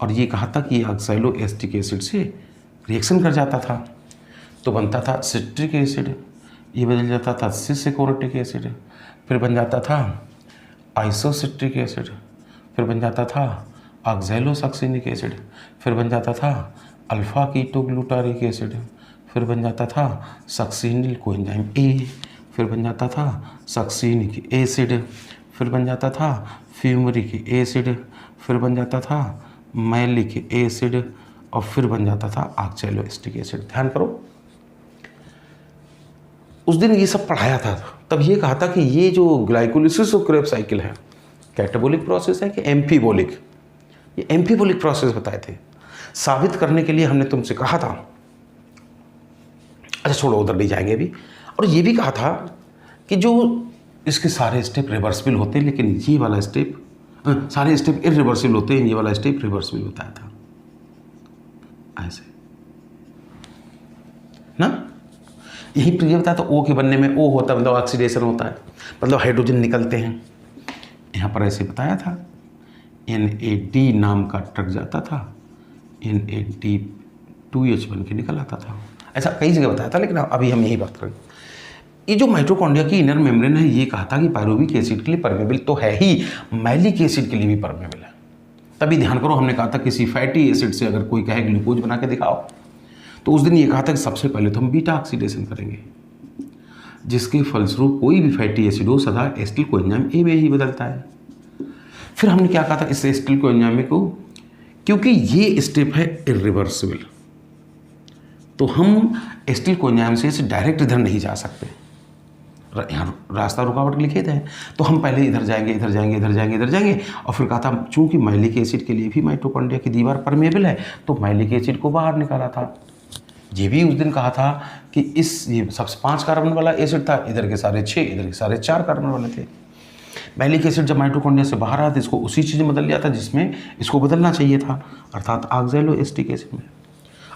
और ये कहा था कि ऑक्सैलो एसिटिक एसिड से रिएक्शन कर जाता था तो बनता था सिट्रिक एसिड, ये बदल जाता था सिसकोरेटिक एसिड, फिर बन जाता था आइसोसिट्रिक एसिड, फिर बन जाता था ऑक्सैलोसक्सिनिक एसिड, फिर बन जाता था अल्फा कीटोग्लूटारिक एसिड, फिर बन जाता था सक्सिनिल कोएंजाइम ए, फिर बन जाता था सक्सिनिक एसिड, फिर बन जाता था फ्यूमरिक एसिड, फिर बन जाता था मैलिक एसिड, और फिर बन जाता था ऑक्सैलोएस्टिक एसिड। ध्यान करो, उस दिन ये सब पढ़ाया था, तब ये कहा था कि ये जो ग्लाइकोलिसिस और क्रेब्स साइकिल है कैटाबोलिक प्रोसेस है कि एम्फीबोलिक, ये एम्फीबोलिक प्रोसेस बताए थे। साबित करने के लिए हमने तुमसे कहा था, अच्छा छोड़ो उधर नहीं जाएंगे अभी, और ये भी कहा था कि जो इसके सारे स्टेप रिवर्सिबल होते हैं, लेकिन ये वाला स्टेप सारे स्टेप इरिवर्सिबल होते हैं, ये वाला स्टेप रिवर्सिबल बताया था। ऐसे ना, यही प्रिय बताया था। ओ के बनने में ओ होता है मतलब ऑक्सीडेशन होता है, मतलब हाइड्रोजन निकलते हैं। यहाँ पर ऐसे बताया था NAD नाम का ट्रक जाता था, NAD2H बन के निकल आता था। ऐसा कई जगह बताया था, लेकिन अभी हम यही बात करें। ये जो माइटोकॉन्ड्रिया की इनर मेम्ब्रेन है, ये कहा था कि पायरुविक एसिड के लिए परमेबल तो है ही, मैलिक एसिड के लिए भी परमेबल है। तभी ध्यान करो, हमने कहा था किसी फैटी एसिड से अगर कोई कहे ग्लूकोज बना के दिखाओ, तो उस दिन ये कहा था कि सबसे पहले तो हम बीटा ऑक्सीडेशन करेंगे, जिसके फलस्वरूप कोई भी फैटी एसिड हो सदा एसिटिल कोएंजाइम ए में ही बदलता है। फिर हमने क्या कहा था, इस एसिटिल कोएंजाइम को, क्योंकि ये स्टेप है इरिवर्सिबल, तो हम एसिटिल कोएंजाइम से डायरेक्ट इधर नहीं जा सकते, यहाँ रास्ता रुकावट लिखे थे, तो हम पहले इधर जाएंगे, इधर जाएंगे, इधर जाएंगे, इधर जाएंगे। और फिर कहा था चूंकि मैलिक एसिड के लिए भी माइटोकॉन्ड्रिया की दीवार परमेबल है, तो मैलिक एसिड को बाहर निकाला था। ये भी उस दिन कहा था कि ये सबसे 5 कार्बन वाला एसिड था, इधर के सारे 6, इधर के सारे 4 कार्बन वाले थे। मैलिक एसिड जब माइटोकॉन्ड्रिया से बाहर आया तो इसको उसी चीज़ में बदल लिया था जिसमें इसको बदलना चाहिए था, अर्थात ऑक्सैलोएस्टिक एसिड में।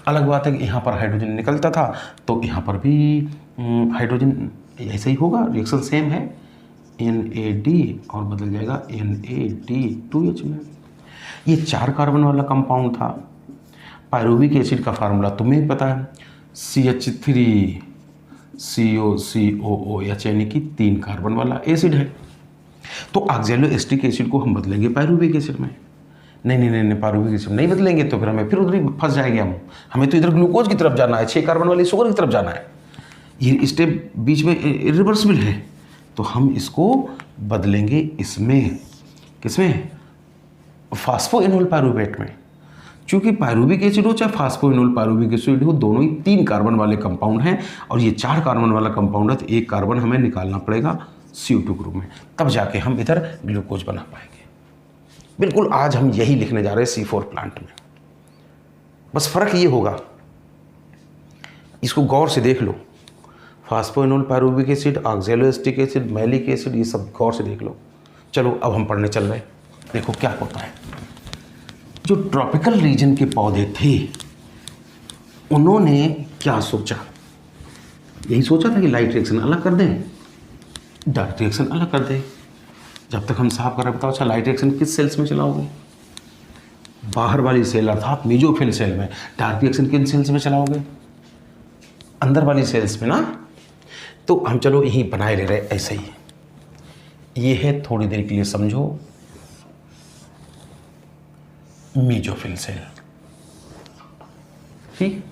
अलग बात है कि यहाँ पर हाइड्रोजन निकलता था, तो यहाँ पर भी हाइड्रोजन ऐसा ही होगा, रिएक्शन सेम है, NAD और बदल जाएगा NAD2H में। ये 4 कार्बन वाला कंपाउंड था। पायरुविक एसिड का फार्मूला तुम्हें पता है, CH3COCOOH, यानी कि 3 कार्बन वाला एसिड है। तो ऑक्सैलोएस्टिक एसिड को हम बदलेंगे पायरुविक एसिड में। नहीं, पायरुविक एसिड नहीं बदलेंगे तो फिर हमें फिर उधर ही फंस जाएंगे हमें तो इधर ग्लूकोज की तरफ जाना है, 6 कार्बन वाली शुगर की तरफ जाना है। ये स्टेप बीच में इरिवर्सिबल है, तो हम इसको बदलेंगे इसमें, किसमें, फास्फोइनोल पायरुवेट में। चूंकि पायरुविक एसिड हो चाहे फास्फोइनोल पायरुविक एसिड हो, दोनों ही 3 कार्बन वाले कंपाउंड हैं, और ये 4 कार्बन वाला कंपाउंड है, तो 1 कार्बन हमें निकालना पड़ेगा CO2 ग्रुप में, तब जाके हम इधर ग्लूकोज बना पाएंगे। बिल्कुल आज हम यही लिखने जा रहे हैं C4 प्लांट में, बस फर्क ये होगा, इसको गौर से देख लो, phosphoenol pyruvic acid, oxaloacetic acid, malic acid, ये सब गौर से देख लो। चलो अब हम पढ़ने चल रहे हैं। देखो क्या होता है, जो ट्रॉपिकल रीजन के पौधे थे उन्होंने क्या सोचा, यही सोचा था कि लाइट रिएक्शन अलग कर दें, डार्क रिएक्शन अलग कर दें। जब तक हम साफ कर रहे बताओ, अच्छा लाइट रिएक्शन किस सेल्स में चलाओगे, बाहर वाली सेल अर्थात मेसोफिल सेल में। डार्क रिएक्शन किन सेल्स में चलाओगे, अंदर वाली सेल्स में ना। तो हम चलो यहीं बनाए ले रहे ऐसे ही, ये है, थोड़ी देर के लिए समझो, मेसोफिल सेल, ठीक।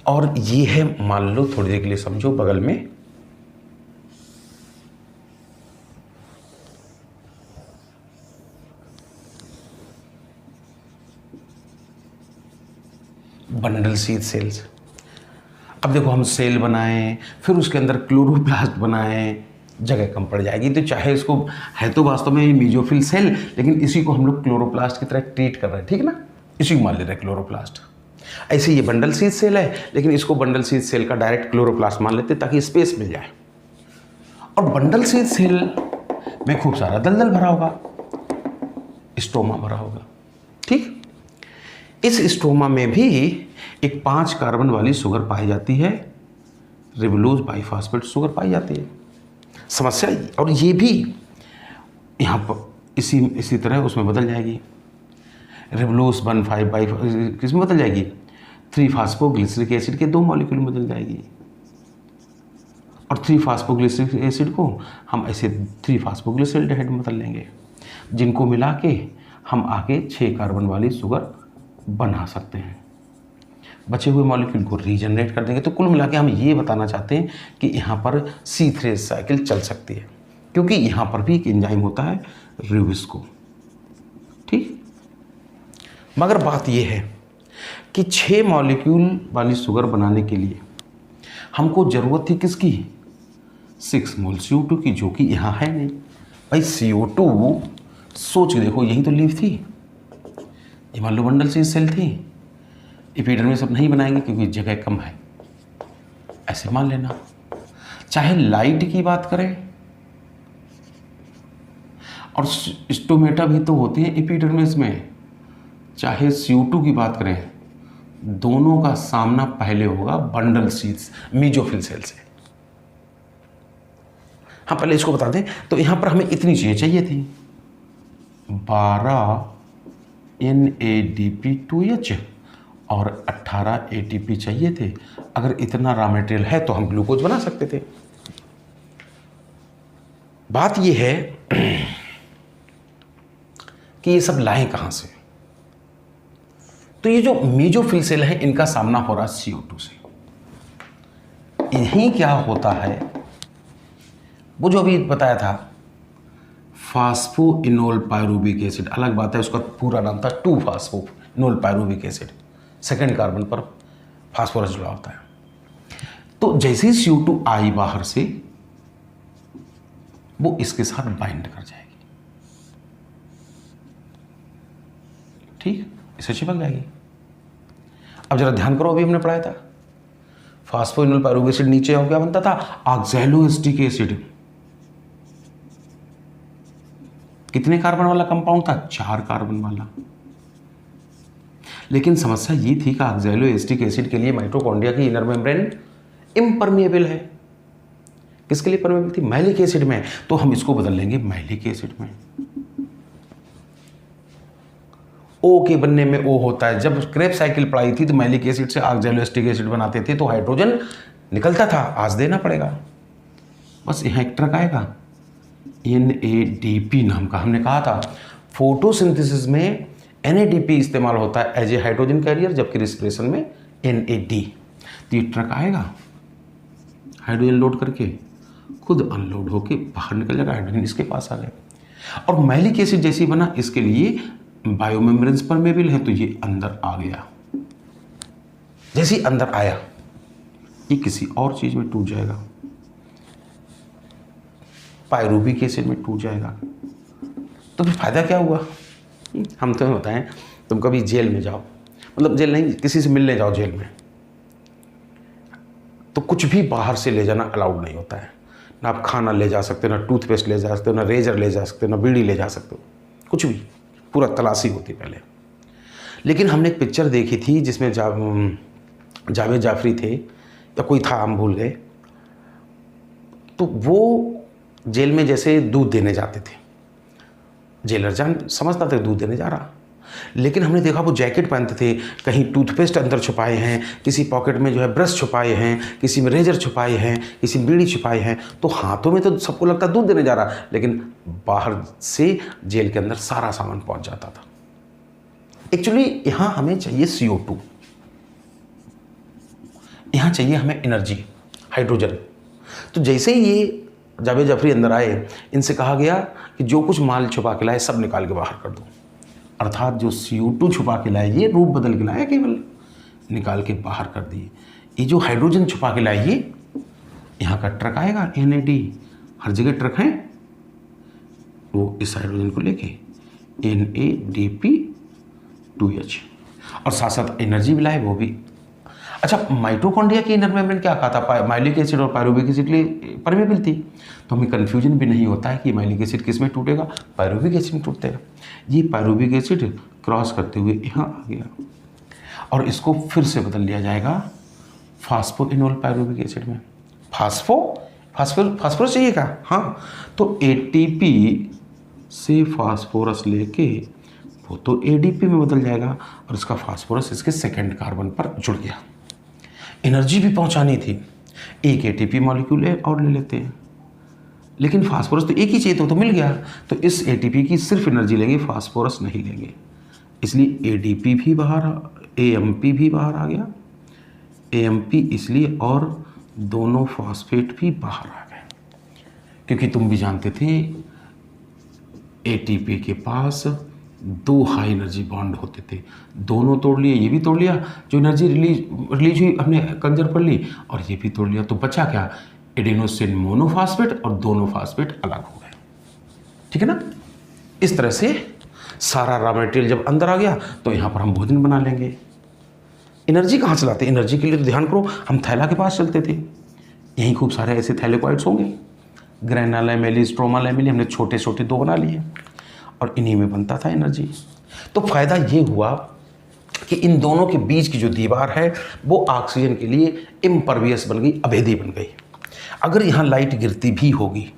और ये है, मान लो थोड़ी देर के लिए समझो, बगल में बंडल शीथ सेल्स। अब देखो हम सेल बनाएं, फिर उसके अंदर क्लोरोप्लास्ट बनाएं, जगह कम पड़ जाएगी। तो चाहे इसको, है तो वास्तव में ये मेसोफिल सेल, लेकिन इसी को हम लोग क्लोरोप्लास्ट की तरह ट्रीट कर रहे हैं, ठीक है ना, इसी को मान ले रहे हैं क्लोरोप्लास्ट। ऐसे ये बंडल शीथ सेल है, लेकिन इसको बंडल शीथ सेल का डायरेक्ट क्लोरोप्लास्ट मान लेते ताकि स्पेस मिल जाए। और बंडल शीथ सेल में खूब सारा दलदल भरा होगा, स्ट्रोमा भरा होगा, ठीक। इस स्ट्रोमा में भी एक 5 कार्बन वाली शुगर पाई जाती है, रिबुलोज बाइफॉस्फेट शुगर पाई जाती है। समस्या, और ये भी यहाँ पर इसी तरह उसमें बदल जाएगी, रिबुलोज 1,5 किस में बदल जाएगी, 3-फॉस्फोग्लिसरिक एसिड के 2 मॉलिक्यूल में बदल जाएगी, और 3-फॉस्फोग्लिसरिक एसिड को हम ऐसे 3-फॉस्फोग्लिसरल्डिहाइड में बदल लेंगे, जिनको मिला के हम आगे 6 कार्बन वाली शुगर बना सकते हैं। बचे हुए मॉलिक्यूल को रीजनरेट कर देंगे। तो कुल मिला के हम ये बताना चाहते हैं कि यहाँ पर C3H साइकिल चल सकती है, क्योंकि यहाँ पर भी एक एंजाइम होता है रिविस्को। ठीक, मगर बात ये है कि 6 मॉलिक्यूल वाली शुगर बनाने के लिए हमको ज़रूरत थी किसकी? 6 मोल CO2 की, जो कि यहाँ है नहीं। भाई CO2 सोच के देखो, यही तो लीफ थी, इमालोबंडल से सेल थी, एपिडर्मिस सब नहीं बनाएंगे क्योंकि जगह कम है, ऐसे मान लेना। चाहे लाइट की बात करें और स्टोमेटा भी तो होते हैं एपिडर्मिस में, चाहे CO2 की बात करें, दोनों का सामना पहले होगा बंडल सील्स मीजोफिल सेल से। हाँ, पहले इसको बता दें तो यहां पर हमें इतनी चीजें चाहिए थी, 12 NADP2H और 18 ATP चाहिए थे। अगर इतना रॉ मटेरियल है तो हम ग्लूकोज बना सकते थे। बात यह है कि ये सब लाएं कहां से? तो ये जो मीजोफिल सेल है, इनका सामना हो रहा है CO2 से। यही क्या होता है, वो जो अभी बताया था फास्फोइनोल पायरूविक एसिड, अलग बात है, उसका पूरा नाम था 2-फास्फोइनोल पायरूविक एसिड। सेकेंड कार्बन पर फास्फोरस जुड़ा होता है। तो जैसे ही CO2 आई बाहर से, वो इसके साथ बाइंड कर जाएगी, ठीक, इसे चिपक जाएगी। अब जरा ध्यान करो, अभी हमने पढ़ाया था फास्फोइनोल पायरूविक एसिड नीचे हो क्या बनता था? Oxaloacetic acid. कितने कार्बन वाला कंपाउंड था? 4 कार्बन वाला। लेकिन समस्या ये थी कि ऑक्सैलोएसिटिक एसिड के लिए माइटोकॉन्ड्रिया की इनर मेम्ब्रेन इम्परमिएबल है। किसके लिए परमिएबल थी? मैलिक एसिड में। तो हम इसको बदल लेंगे मैलिक एसिड में। O के बनने में O होता है। जब क्रेब्स साइकिल पढ़ाई थी तो मैलिक एसिड से ऑक्सैलोएसिटिक एसिड बनाते थे तो हाइड्रोजन निकलता था, आज देना पड़ेगा। बस यहाँ एक ट्रक आएगा, NADP नाम का। हमने कहा था फोटोसिंथेसिस में NADP इस्तेमाल होता है एज ए हाइड्रोजन कैरियर, जबकि रिस्पिरेशन में NAD। तो ये ट्रक आएगा, हाइड्रोजन लोड करके खुद अनलोड होके बाहर निकल जाएगा, हाइड्रोजन इसके पास आ गए। और मैलिक एसिड जैसे बना, इसके लिए बायोमेम्ब्रेन्स परमेबल है, तो ये अंदर आ गया। जैसे ही अंदर आया, ये किसी और चीज में टूट जाएगा, पायरूविक एसिड में टूट जाएगा। तो फिर फायदा क्या हुआ? हम तुम्हें बताएं, तुम कभी जेल में जाओ, मतलब जेल नहीं, किसी से मिलने जाओ जेल में, तो कुछ भी बाहर से ले जाना अलाउड नहीं होता है। ना आप खाना ले जा सकते हो, ना टूथपेस्ट ले जा सकते हो, ना रेजर ले जा सकते हो, ना बीड़ी ले जा सकते हो, कुछ भी। पूरा तलाशी होती पहले। लेकिन हमने एक पिक्चर देखी थी जिसमें जावेद जाफरी थे या कोई था, हम भूल गए। तो वो जेल में जैसे दूध देने जाते थे, जेलर जान समझता था दूध देने जा रहा, लेकिन हमने देखा वो जैकेट पहनते थे, कहीं टूथपेस्ट अंदर छुपाए हैं, किसी पॉकेट में जो है ब्रश छुपाए हैं, किसी में रेजर छुपाए हैं, किसी में बीड़ी छुपाए हैं। तो हाथों में तो सबको लगता दूध देने जा रहा, लेकिन बाहर से जेल के अंदर सारा सामान पहुंच जाता था। एक्चुअली यहां हमें चाहिए CO2, यहां चाहिए हमें एनर्जी, हाइड्रोजन। तो जैसे ही ये जावेद जाफरी अंदर आए, इनसे कहा गया कि जो कुछ माल छुपा के लाए सब निकाल के बाहर कर दो। अर्थात जो CO2 छुपा के लाए, ये रूप बदल के लाए, केवल निकाल के बाहर कर दिए। ये जो हाइड्रोजन छुपा के लाए, ये यहाँ का ट्रक आएगा, NAD, हर जगह ट्रक है, वो इस हाइड्रोजन को लेके NADP2H, और साथ साथ एनर्जी भी लाए, वो भी। अच्छा, माइटोकॉन्ड्रिया की इनर मेम्ब्रेन क्या कहा था? मैलिक एसिड और पायरूविक एसिड के लिए परमेबल थी। तो हमें कन्फ्यूजन भी नहीं होता है कि मैलिक एसिड किस में टूटेगा, पायरूविक एसिड में टूटेगा। ये पायरूविक एसिड क्रॉस करते हुए यहाँ आ गया, और इसको फिर से बदल लिया जाएगा फास्फोइनोल पायरूविक एसिड में। फास्फोरस चाहिए क्या? हाँ, तो ATP से फास्फोरस लेके वो तो ADP में बदल जाएगा और इसका फास्फोरस इसके सेकंड कार्बन पर जुड़ गया। एनर्जी भी पहुंचानी थी, एक ATP मॉलिक्यूल और ले लेते हैं, लेकिन फास्फोरस तो एक ही चाहिए तो मिल गया, तो इस ATP की सिर्फ एनर्जी लेंगे, फास्फोरस नहीं लेंगे, इसलिए ADP भी बाहर, AMP भी बाहर आ गया, AMP इसलिए, और दोनों फॉस्फेट भी बाहर आ गए, क्योंकि तुम भी जानते थे ATP के पास 2 हाई एनर्जी बॉन्ड होते थे, दोनों तोड़ लिए, ये भी तोड़ लिया, जो एनर्जी रिलीज हुई हमने कंजर्व कर ली, और ये भी तोड़ लिया, तो बचा क्या, एडेनोसिन मोनोफॉस्फेट, और दोनों फॉस्फेट अलग हो गए। ठीक है ना। इस तरह से सारा रॉ मटेरियल जब अंदर आ गया तो यहाँ पर हम भोजन बना लेंगे। एनर्जी कहाँ चलाते, एनर्जी के लिए तो ध्यान करो हम थैला के पास चलते थे, यहीं खूब सारे ऐसे थैलेकॉइड्स होंगे, ग्रेना लैमेली, स्ट्रोमा लैमेली, हमने छोटे छोटे 2 बना लिए और इन्हीं में बनता था एनर्जी। तो फायदा ये हुआ कि इन दोनों के बीच की जो दीवार है वो ऑक्सीजन के लिए इम्परवियस बन गई, अभेदी बन गई। अगर यहाँ लाइट गिरती भी होगी,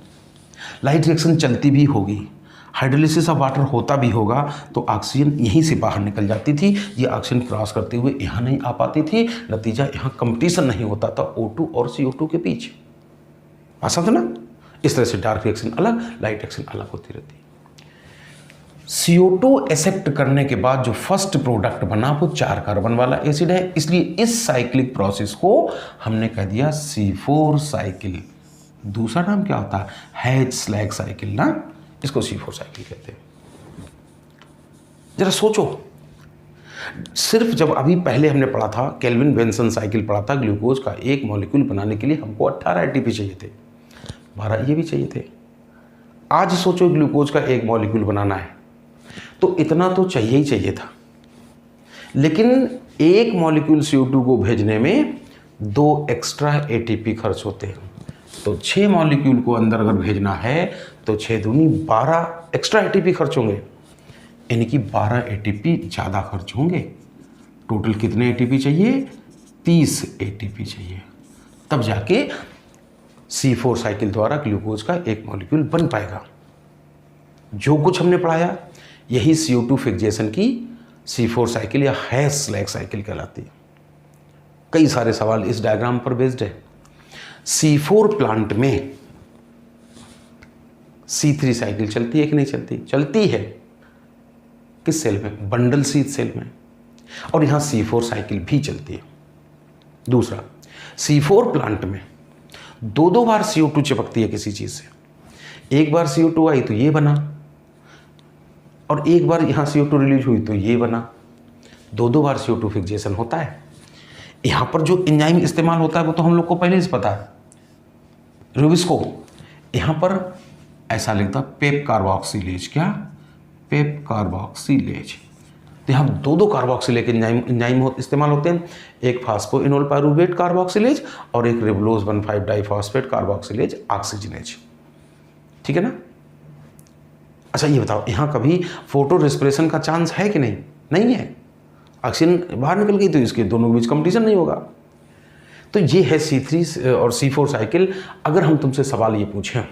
लाइट रिएक्शन चलती भी होगी, हाइड्रोलिसिस ऑफ वाटर होता भी होगा, तो ऑक्सीजन यहीं से बाहर निकल जाती थी, ये ऑक्सीजन क्रॉस करते हुए यहाँ नहीं आ पाती थी, नतीजा यहाँ कंपटीशन नहीं होता था O2 और CO2 के बीच। आसान था ना। इस तरह से डार्क रिएक्शन अलग, लाइट रिएक्शन अलग होती रहती। CO2 एक्सेप्ट करने के बाद जो फर्स्ट प्रोडक्ट बना वो 4 कार्बन वाला एसिड है, इसलिए इस साइक्लिक प्रोसेस को हमने कह दिया C4 साइकिल। दूसरा नाम क्या होता है, हैच स्लैग साइकिल ना, इसको C4 साइकिल कहते हैं। जरा सोचो, सिर्फ जब अभी पहले हमने पढ़ा था केल्विन बेंसन साइकिल पढ़ा था, ग्लूकोज का एक मॉलिक्यूल बनाने के लिए हमको 18 ATP चाहिए थे, 12 ये भी चाहिए थे। आज सोचो ग्लूकोज का एक मॉलिक्यूल बनाना है तो इतना तो चाहिए ही चाहिए था, लेकिन एक मॉलिक्यूल CO2 को भेजने में 2 एक्स्ट्रा ATP खर्च होते हैं। तो 6 मॉलिक्यूल को अंदर अगर भेजना है तो 6 दूनी 12 एक्स्ट्रा ATP खर्च होंगे, यानी कि 12 ATP ज़्यादा खर्च होंगे। टोटल कितने ATP चाहिए, 30 ATP चाहिए, तब जाके C4 साइकिल द्वारा ग्लूकोज का एक मॉलिक्यूल बन पाएगा। जो कुछ हमने पढ़ाया यही CO2 फिक्सेशन की C4 साइकिल या हैश स्लैग साइकिल कहलाती है। कई सारे सवाल इस डायग्राम पर बेस्ड है। C4 प्लांट में C3 साइकिल चलती है कि नहीं चलती, चलती है। किस सेल में, बंडल शीथ सेल में, और यहां C4 साइकिल भी चलती है। दूसरा, C4 प्लांट में 2 बार CO2 चिपकती है किसी चीज से, एक बार CO2 आई तो ये बना, और एक बार यहाँ CO2 रिलीज हुई तो ये बना, 2 बार CO2 फिक्सेशन होता है। यहाँ पर जो एंजाइम इस्तेमाल होता है वो तो हम लोग को पहले से पता है, रुबिस्को। यहाँ पर ऐसा लिखता पेप कार्बोक्सिलेज, क्या, पेप कार्बोक्सिलेज। तो यहाँ 2 कार्बोक्सिलेज एंजाइम इस्तेमाल होते हैं, एक फास्फोइनोल पायरूवेट कार्बोक्सिलेज और एक रिबुलोज 1,5 डाइफॉस्फेट कार्बोक्सिलेज ऑक्सीजनेज। ठीक है ना। अच्छा ये बताओ, यहाँ कभी फोटो रेस्पिरेशन का चांस है कि नहीं, नहीं है, ऑक्सीजन बाहर निकल गई तो इसके दोनों के बीच कंपटीशन नहीं होगा। तो ये है C3 और C4 साइकिल। अगर हम तुमसे सवाल ये पूछें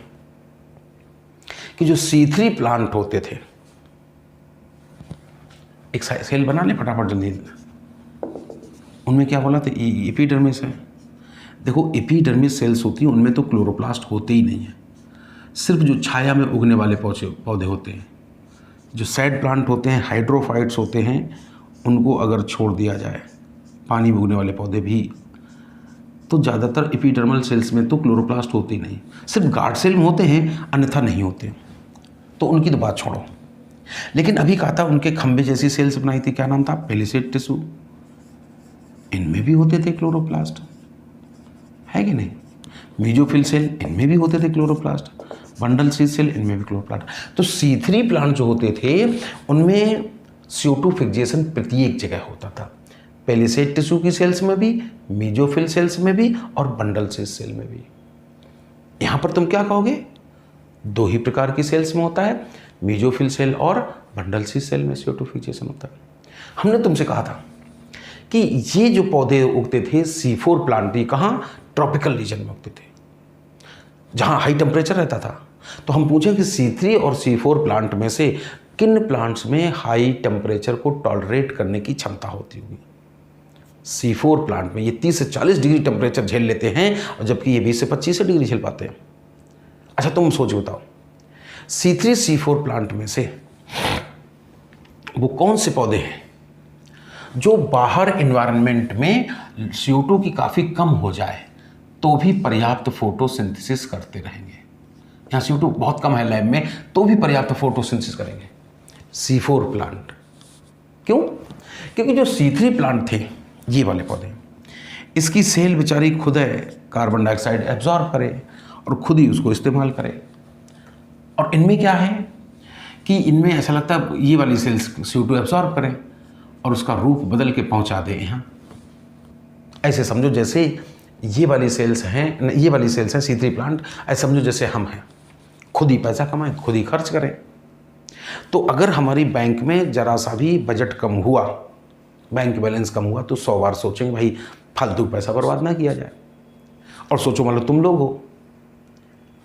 कि जो C3 प्लांट होते थे, एक सेल बना ले फटाफट जल्दी, उनमें क्या बोला था, एपिडर्मिस है। देखो एपिडर्मिस सेल्स होती हैं, उनमें तो क्लोरोप्लास्ट होते ही नहीं है, सिर्फ जो छाया में उगने वाले पौधे होते हैं। जो सैड प्लांट होते हैं, हाइड्रोफाइट्स होते हैं, उनको अगर छोड़ दिया जाए, पानी में उगने वाले पौधे भी, तो ज़्यादातर एपिडर्मल सेल्स में तो क्लोरोप्लास्ट होते ही नहीं, सिर्फ गार्ड सेल में होते हैं, अन्यथा नहीं होते। तो उनकी तो बात छोड़ो। लेकिन अभी कहा था उनके खंबे जैसी सेल्स बनाई थी, क्या नाम था, पेलिसेड टिश्यू, इनमें भी होते थे क्लोरोप्लास्ट, है कि नहीं। मीजोफिल सेल, इनमें भी होते थे क्लोरोप्लास्ट, बंडल शीथ सेल, इनमें भी क्लोरोप्लास्ट। तो C3 प्लांट जो होते थे उनमें CO2 फिक्सेशन प्रत्येक जगह होता था, पेलिसेड टिश्यू की सेल्स में भी, मीजोफिल सेल्स में भी, और बंडल शीथ सेल में भी। यहाँ पर तुम क्या कहोगे, 2 ही प्रकार की सेल्स में होता है, मीजोफिल सेल और बंडल शीथ सेल में CO2 फिक्सेशन होता है। हमने तुमसे कहा था कि ये जो पौधे उगते थे C4 प्लांट, ये कहाँ, ट्रॉपिकल रीजन में उगते थे जहाँ हाई टेम्परेचर रहता था। तो हम पूछें कि C3 और C4 प्लांट में से किन प्लांट्स में हाई टेम्परेचर को टॉलरेट करने की क्षमता होती होगी? C4 प्लांट में ये 30 से 40 डिग्री टेम्परेचर झेल लेते हैं, और जबकि ये 20 से 25 डिग्री झेल पाते हैं। अच्छा तुम सोच बताओ, C3 C4 प्लांट में से वो कौन से पौधे हैं जो बाहर एनवायरनमेंट में CO2 की काफ़ी कम हो जाए तो भी पर्याप्त फोटोसिंथेसिस करते रहेंगे? यहाँ CO2 बहुत कम है लैब में, तो भी पर्याप्त फोटोसिंथेसिस करेंगे। C4 plant. क्यों? क्योंकि जो C3 प्लांट थे, ये वाले पौधे, इसकी सेल बेचारी खुद है कार्बन डाइऑक्साइड एब्जॉर्ब करे और खुद ही उसको इस्तेमाल करे। और इनमें क्या है कि इनमें ऐसा लगता है ये वाली सेल्स CO2 एब्जॉर्ब करें और उसका रूप बदल के पहुंचा दें यहाँ। ऐसे समझो जैसे ये वाली सेल्स हैं, ये वाली सेल्स हैं C3 प्लांट, ऐसे समझो जैसे हम हैं, खुद ही पैसा कमाएं, खुद ही खर्च करें। तो अगर हमारी बैंक में जरा सा भी बजट कम हुआ, बैंक बैलेंस कम हुआ, तो 100 बार सोचेंगे भाई फालतू पैसा बर्बाद ना किया जाए। और सोचो मान लो तुम लोग हो,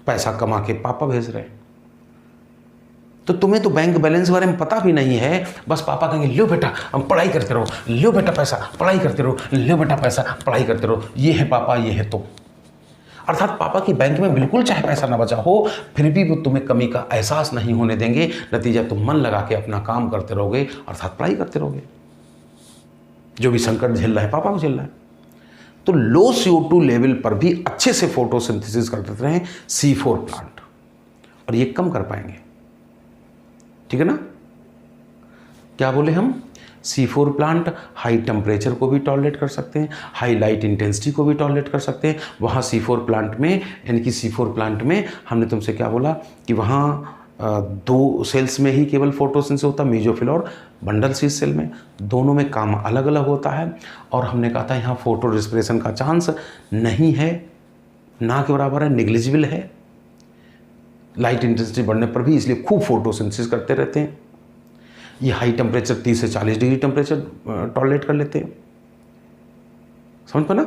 पैसा कमा के पापा भेज रहे हैं, तो तुम्हें तो बैंक बैलेंस के बारे में पता भी नहीं है, बस पापा कहेंगे लो बेटा हम पढ़ाई करते रहो, लो बेटा पैसा पढ़ाई करते रहो, लो बेटा पैसा पढ़ाई करते रहो, ये है पापा ये है तुम। अर्थात पापा की बैंक में बिल्कुल चाहे पैसा ना बचा हो, फिर भी वो तुम्हें कमी का एहसास नहीं होने देंगे। नतीजा तुम मन लगा के अपना काम करते रहोगे, अर्थात पढ़ाई करते रहोगे। जो भी संकट झेल रहा है पापा को झेल रहा है। तो लो CO2 लेवल पर भी अच्छे से फोटोसिंथेसिस करते रहें C4 प्लांट, और ये कम कर पाएंगे। ठीक है ना? क्या बोले हम? C4 प्लांट हाई टेम्परेचर को भी टॉलरेट कर सकते हैं, हाई लाइट इंटेंसिटी को भी टॉलरेट कर सकते हैं। वहाँ C4 प्लांट में, यानी कि C4 प्लांट में हमने तुमसे क्या बोला कि वहाँ 2 सेल्स में ही केवल फोटोसिंथेसिस होता है, मेसोफिल और बंडल शीथ सेल में, दोनों में काम अलग अलग होता है। और हमने कहा था यहाँ फोटो रेस्पिरेशन का चांस नहीं है, ना के बराबर है, नेग्लिजिबल है लाइट इंटेंसिटी बढ़ने पर भी, इसलिए खूब फोटोसिंथेसिस करते रहते हैं। ये हाई टेम्परेचर 30 से 40 डिग्री टेम्परेचर टॉलरेट कर लेते हैं, समझ पा ना?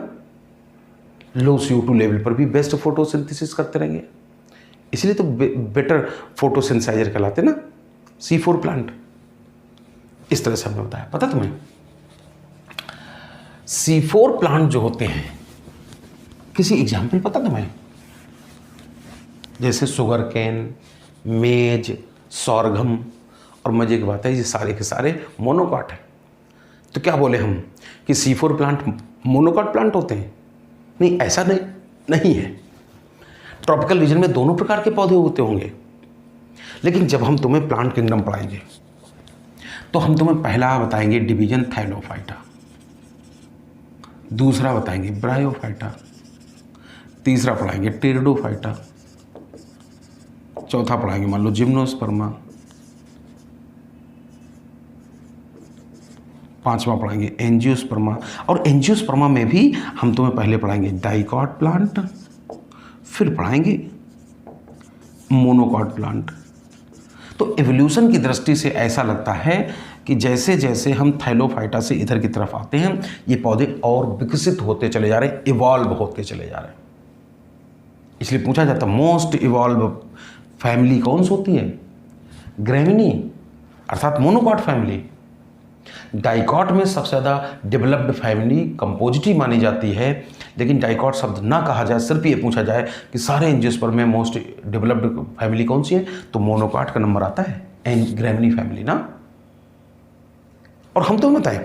लो CO2 लेवल पर भी बेस्ट फोटोसिंथेसिस करते रहेंगे, इसलिए तो बेटर फोटोसिंथेसाइजर कहलाते ना C4 प्लांट। इस तरह से हमने बताया। पता तुम्हें C4 प्लांट जो होते हैं, किसी एग्जाम्पल पता तुम्हें? जैसे शुगर केन, मेज, सोरघम, और मजे की बात है ये सारे के सारे मोनोकॉट हैं। तो क्या बोले हम कि C4 प्लांट मोनोकॉट प्लांट होते हैं? नहीं, ऐसा नहीं है। ट्रॉपिकल रीजन में दोनों प्रकार के पौधे होते होंगे, लेकिन जब हम तुम्हें प्लांट किंगडम पढ़ाएंगे तो हम तुम्हें पहला बताएंगे डिवीजन थैलोफाइटा, दूसरा बताएंगे ब्रायोफाइटा, तीसरा पढ़ाएंगे टेरिडोफाइटा, चौथा पढ़ाएंगे मान लो जिम्नोस्पर्मा, पांचवा पढ़ाएंगे एंजियोस्पर्मा। और एंजियोस्पर्मा में भी हम तुम्हें पहले पढ़ाएंगे डाइकॉट प्लांट, फिर पढ़ाएंगे मोनोकॉट प्लांट। तो एवोल्यूशन की दृष्टि से ऐसा लगता है कि जैसे जैसे हम थैलोफाइटा से इधर की तरफ आते हैं, ये पौधे और विकसित होते चले जा रहे हैं, इवॉल्व होते चले जा रहे हैं। इसलिए पूछा जाता मोस्ट इवॉल्व फैमिली कौन सी होती है? ग्रेमिनी, अर्थात मोनोकॉट फैमिली। डाइकॉट में सबसे ज़्यादा डेवलप्ड फैमिली कंपोजिटी मानी जाती है, लेकिन डाइकॉट शब्द ना कहा जाए, सिर्फ ये पूछा जाए कि सारे एंजियोस्पर्म में मोस्ट डेवलप्ड फैमिली कौन सी है, तो मोनोकॉट का नंबर आता है, ग्रेमिनी फैमिली ना। और हम तो बताएं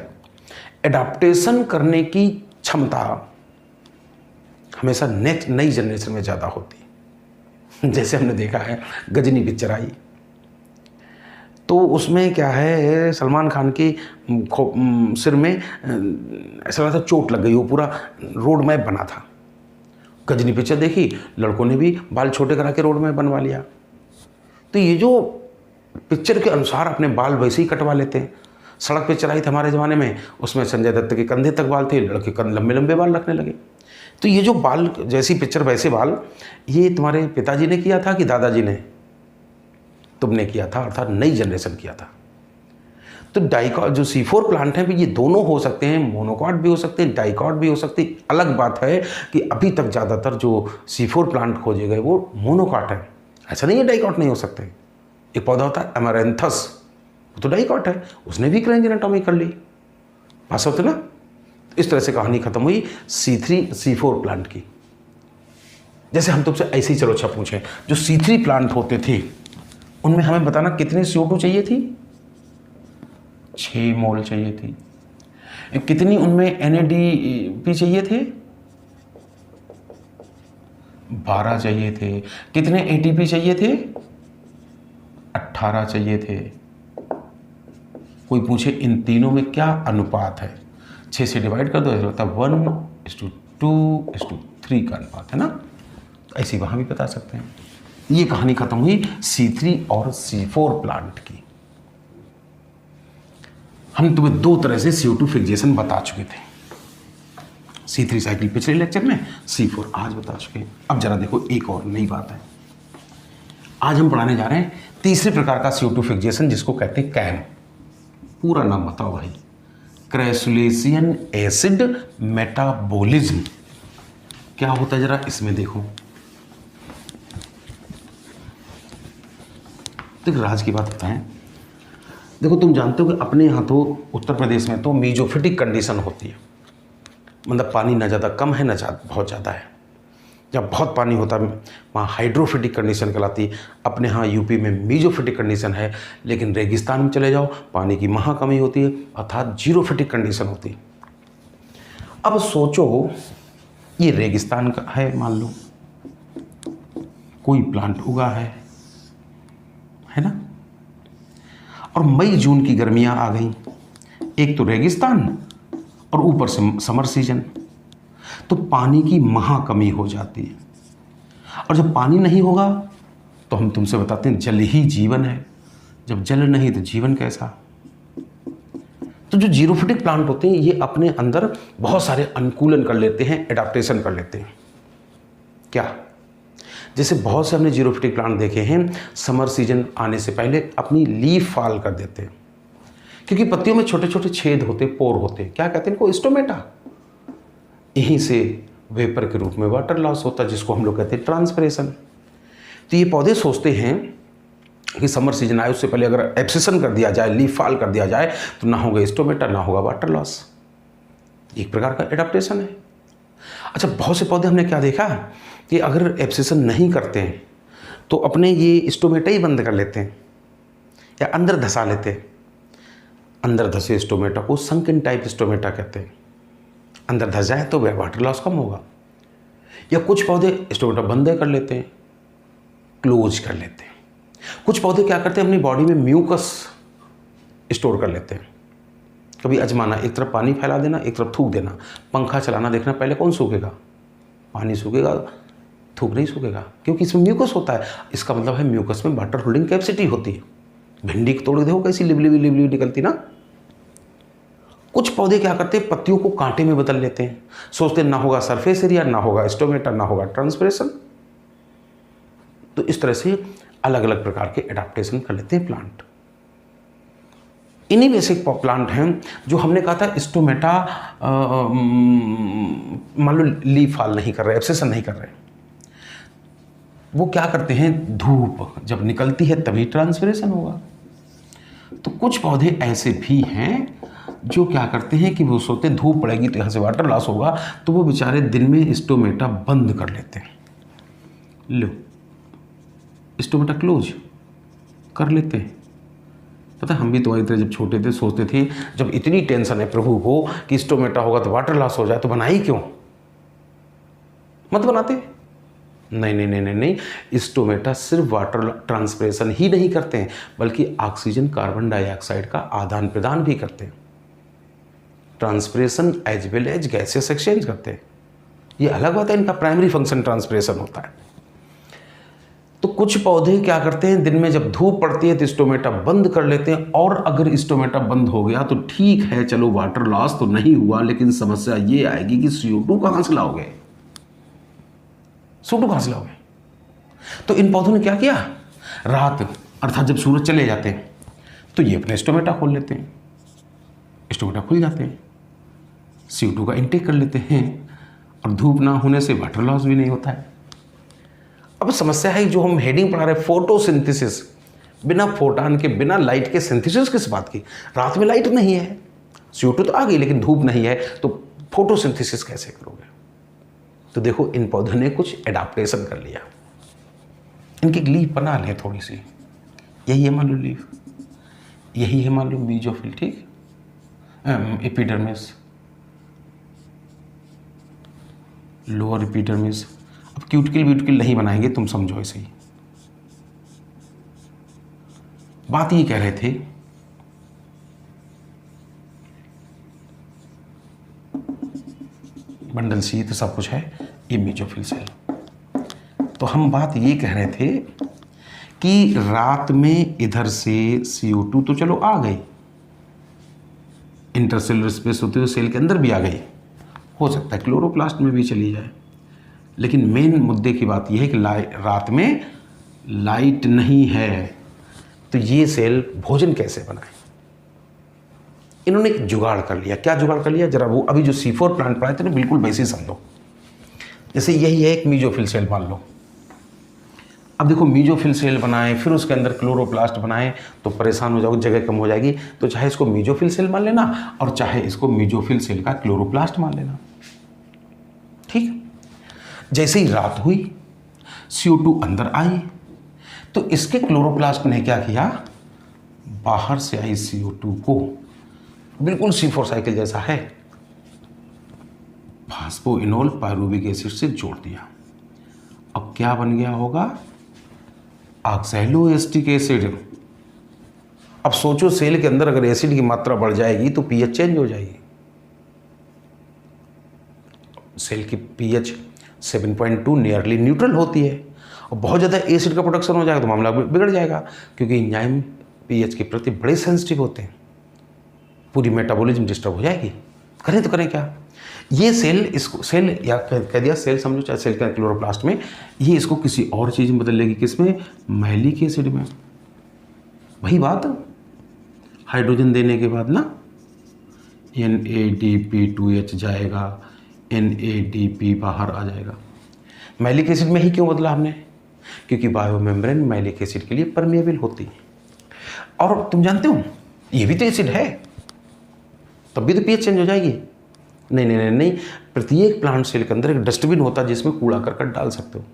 एडाप्टेशन करने की क्षमता हमेशा नेक्स्ट नई जनरेशन में ज़्यादा होती है। जैसे हमने देखा है गजनी पिक्चर आई, तो उसमें क्या है, सलमान खान के सिर में ऐसा लगा था चोट लग गई, वो पूरा रोड मैप बना था। गजनी पिक्चर देखी, लड़कों ने भी बाल छोटे करा के रोड मैप बनवा लिया। तो ये जो पिक्चर के अनुसार अपने बाल वैसे ही कटवा लेते हैं। सड़क पिक्चर आई थी हमारे ज़माने में, उसमें संजय दत्त के कंधे तक बाल थे, लड़के लंबे लंबे बाल रखने लगे। तो ये जो बाल जैसी पिक्चर वैसे बाल, ये तुम्हारे पिताजी ने किया था कि दादाजी ने? तुमने किया था, अर्थात नई जनरेशन किया था। तो डाइकॉट जो C4 प्लांट हैं, ये दोनों हो सकते हैं, मोनोकॉट भी हो सकते हैं, डाइकॉट भी हो सकते हैं। अलग बात है कि अभी तक ज़्यादातर जो C4 प्लांट खोजे गए वो मोनोकॉट है, ऐसा नहीं है डाइकॉट नहीं हो सकते। एक पौधा होता है एमरैंथस, वो तो डाइकॉट है, उसने भी क्रेंजन एटॉमी कर ली। पास होते ना। इस तरह से कहानी खत्म हुई C3C4 प्लांट की। जैसे हम तुमसे ऐसे ही चलो अच्छा पूछें, जो C3 प्लांट होते थे उनमें हमें बताना कितने CO2 चाहिए थी? 6 मोल चाहिए थी। कितनी उनमें NADP चाहिए थे? 12 चाहिए थे। कितने ATP चाहिए थे? 18 चाहिए थे। कोई पूछे इन तीनों में क्या अनुपात है? 6 से डिवाइड कर दो, ऐसा लगता है 1:2:3 का अनुपात है ना। ऐसी वहाँ भी बता सकते हैं। ये कहानी खत्म हुई C3 और C4 प्लांट की। हम तुम्हें 2 तरह से CO2 फिक्सेशन बता चुके थे। C3 साइकिल पिछले लेक्चर में, C4 आज बता चुके हैं। अब जरा देखो एक और नई बात है। आज हम पढ़ाने जा रहे हैं तीसरे प्रकार का CO2 फिक्सेशन, जिसको कहते हैं कैम। पूरा नाम बताओ भाई। क्रैसुलेशियन एसिड मेटाबॉलिज्म। क्या होता है जरा इसमें देखो। देखो राज की बात बताएं। देखो तुम जानते हो कि अपने यहाँ तो उत्तर प्रदेश में तो मीजोफिटिक कंडीशन होती है, मतलब पानी ना ज़्यादा कम है ना बहुत ज़्यादा है। जब बहुत पानी होता है वहाँ हाइड्रोफिटिक कंडीशन कहलाती है। अपने यहाँ यूपी में मीजोफिटिक कंडीशन है, लेकिन रेगिस्तान में चले जाओ पानी की महा कमी होती है, अर्थात जीरोफिटिक कंडीशन होती है। अब सोचो ये रेगिस्तान का है, मान लो कोई प्लांट उगा है ना, और मई जून की गर्मियाँ आ गई। एक तो रेगिस्तान और ऊपर से समर सीजन, तो पानी की महा कमी हो जाती है। और जब पानी नहीं होगा तो हम तुमसे बताते हैं जल ही जीवन है। जब जल नहीं तो जीवन कैसा। तो जो जीरोफिटिक प्लांट होते हैं ये अपने अंदर बहुत सारे अनुकूलन कर लेते हैं, एडाप्टेशन कर लेते हैं। क्या? जैसे बहुत से हमने जीरोफिटिक प्लांट देखे हैं, समर सीजन आने से पहले अपनी लीफ फॉल कर देते हैं, क्योंकि पत्तियों में छोटे छोटे छेद होते, पोर होते। क्या कहते हैं इनको? स्टोमेटा। यहीं से वेपर के रूप में वाटर लॉस होता है, जिसको हम लोग कहते हैं ट्रांसपिरेशन। तो ये पौधे सोचते हैं कि समर सीजन आए उससे पहले अगर एब्सेशन कर दिया जाए, लीफ फॉल कर दिया जाए, तो ना होगा स्टोमेटा ना होगा वाटर लॉस। एक प्रकार का एडाप्टेशन है। अच्छा, बहुत से पौधे हमने क्या देखा कि अगर एब्सेशन नहीं करते हैं तो अपने ये स्टोमेटा ही बंद कर लेते हैं या अंदर धसा लेते हैं। अंदर धसे स्टोमेटा को संकन टाइप स्टोमेटा कहते हैं। अंदर धस जाए तो वाटर लॉस कम होगा। या कुछ पौधे स्टोमेटा बंद कर लेते हैं, क्लोज कर लेते हैं। कुछ पौधे क्या करते हैं, अपनी बॉडी में म्यूकस स्टोर कर लेते हैं। कभी अजमाना, एक तरफ पानी फैला देना, एक तरफ थूक देना, पंखा चलाना, देखना पहले कौन सूखेगा, पानी सूखेगा, थूक नहीं सूखेगा, क्योंकि इसमें म्यूकस होता है। इसका मतलब है म्यूकस में वाटर होल्डिंग कैपेसिटी होती है। भिंडी को तोड़ देखो कैसी लिबली निकलती ना। कुछ पौधे क्या करते हैं, पत्तियों को कांटे में बदल लेते हैं। सोचते हैं ना होगा सरफेस एरिया, ना होगा स्टोमेटा, ना होगा ट्रांसपिरेशन। तो इस तरह से अलग अलग प्रकार के एडाप्टेशन कर लेते हैं प्लांट। इन्हीं बेसिक प्लांट हैं जो हमने कहा था स्टोमेटा मान लो लीफ फॉल नहीं कर रहे, एब्सेशन नहीं कर रहे, वो क्या करते हैं, धूप जब निकलती है तभी ट्रांसपिरेशन होगा। तो कुछ पौधे ऐसे भी हैं जो क्या करते हैं कि वो सोचते हैं धूप पड़ेगी तो यहाँ से वाटर लॉस होगा, तो वो बेचारे दिन में स्टोमेटा बंद कर लेते हैं। लो, स्टोमेटा क्लोज कर लेते हैं। पता है हम भी तुम्हारी तरह जब छोटे थे सोचते थे जब इतनी टेंशन है प्रभु को कि स्टोमेटा होगा तो वाटर लॉस हो जाए तो बनाई क्यों, मत बनाते। नहीं नहीं नहीं नहीं नहीं, स्टोमेटा सिर्फ वाटर ट्रांसपिरेशन ही नहीं करते हैं बल्कि ऑक्सीजन कार्बन डाइऑक्साइड का आदान प्रदान भी करते हैं। Transpiration as well as gases exchange करते हैं। ये अलग बात है, इनका प्राइमरी फंक्शन ट्रांसपिरेशन होता है। तो कुछ पौधे क्या करते हैं, दिन में जब धूप पड़ती है तो स्टोमेटा बंद कर लेते हैं। और अगर स्टोमेटा बंद हो गया तो ठीक है, चलो वाटर लॉस तो नहीं हुआ, लेकिन समस्या ये आएगी कि CO2 कहां से लाओगे, CO2 कहां से लाओगे। तो इन पौधों ने क्या किया, रात अर्थात जब सूरज चले जाते हैं तो ये अपने स्टोमेटा खोल लेते हैं, स्टोमेटा खुल जाते हैं, CO2 का इंटेक कर लेते हैं और धूप ना होने से वाटर लॉस भी नहीं होता है। अब समस्या है जो हम हेडिंग पढ़ा रहे हैं फोटोसिंथेसिस, बिना फोटॉन के, बिना लाइट के सिंथेसिस किस बात की? रात में लाइट नहीं है, CO2 तो आ गई लेकिन धूप नहीं है, तो फोटोसिंथेसिस कैसे करोगे? तो देखो इन पौधों ने कुछ एडाप्टेशन कर लिया, इनकी लीफ बना लें थोड़ी सी, यही है मान लो लीफ, यही है मान लो मीजोफिल, ठीक, एपिडर्मिस, लोअर एपिडर्मिस। अब क्यूटिकल ब्यूटिकल नहीं बनाएंगे, तुम समझो ऐसे ही। बात ये कह रहे थे बंडल शीथ सब कुछ है, ये मेजोफिल सेल। तो हम बात ये कह रहे थे कि रात में इधर से CO2 तो चलो आ गई, इंटरसेलुलर स्पेस होते हुए सेल के अंदर भी आ गई, हो सकता है क्लोरोप्लास्ट में भी चली जाए, लेकिन मेन मुद्दे की बात यह है कि रात में लाइट नहीं है, तो ये सेल भोजन कैसे बनाए? इन्होंने एक जुगाड़ कर लिया। क्या जुगाड़ कर लिया? जरा वो अभी जो C4 प्लांट पढ़ाए थे ना, बिल्कुल वैसे ही समझो। जैसे यही है एक मीजोफिल सेल मान लो। अब देखो मीजोफिल सेल बनाए, फिर उसके अंदर क्लोरोप्लास्ट बनाए, तो परेशान हो जाओगे, जगह कम हो जाएगी। तो चाहे इसको मीजोफिल सेल मान लेना और चाहे इसको मीजोफिल सेल का क्लोरोप्लास्ट मान लेना, ठीक। जैसे ही रात हुई, CO2 अंदर आई, तो इसके क्लोरोप्लास्ट ने क्या किया, बाहर से आई CO2 को, बिल्कुल C4 साइकिल जैसा है, फास्फोइनोल पायरुविक एसिड से जोड़ दिया। अब क्या बन गया होगा, ऑक्सैलोएसिटिक एसिड। अब सोचो सेल के अंदर अगर एसिड की मात्रा बढ़ जाएगी तो pH चेंज हो जाएगी। सेल की pH 7.2 नियरली न्यूट्रल होती है, और बहुत ज़्यादा एसिड का प्रोडक्शन हो जाएगा तो मामला बिगड़ जाएगा, क्योंकि एंजाइम pH के प्रति बड़े सेंसिटिव होते हैं, पूरी मेटाबॉलिज्म डिस्टर्ब हो जाएगी। करें तो करें क्या? ये सेल, इसको सेल या कह दिया सेल समझो, चाहे सेल का क्लोरोप्लास्ट में, ये इसको किसी और चीज़ में बदल लेगी। किसमें? मैलिक एसिड में। वही बात, हाइड्रोजन देने के बाद ना NADP2H जाएगा, NADP बाहर आ जाएगा। मैलिक एसिड में ही क्यों बदला हमने? क्योंकि बायोमेम्ब्रेन मैलिक एसिड के लिए परमेबल होती है। और तुम जानते हो ये भी तो एसिड है, तब भी तो pH चेंज हो जाएगी। नहीं नहीं नहीं नहीं, प्रत्येक प्लांट सेल के अंदर एक डस्टबिन होता है जिसमें कूड़ा करकट डाल सकते हो।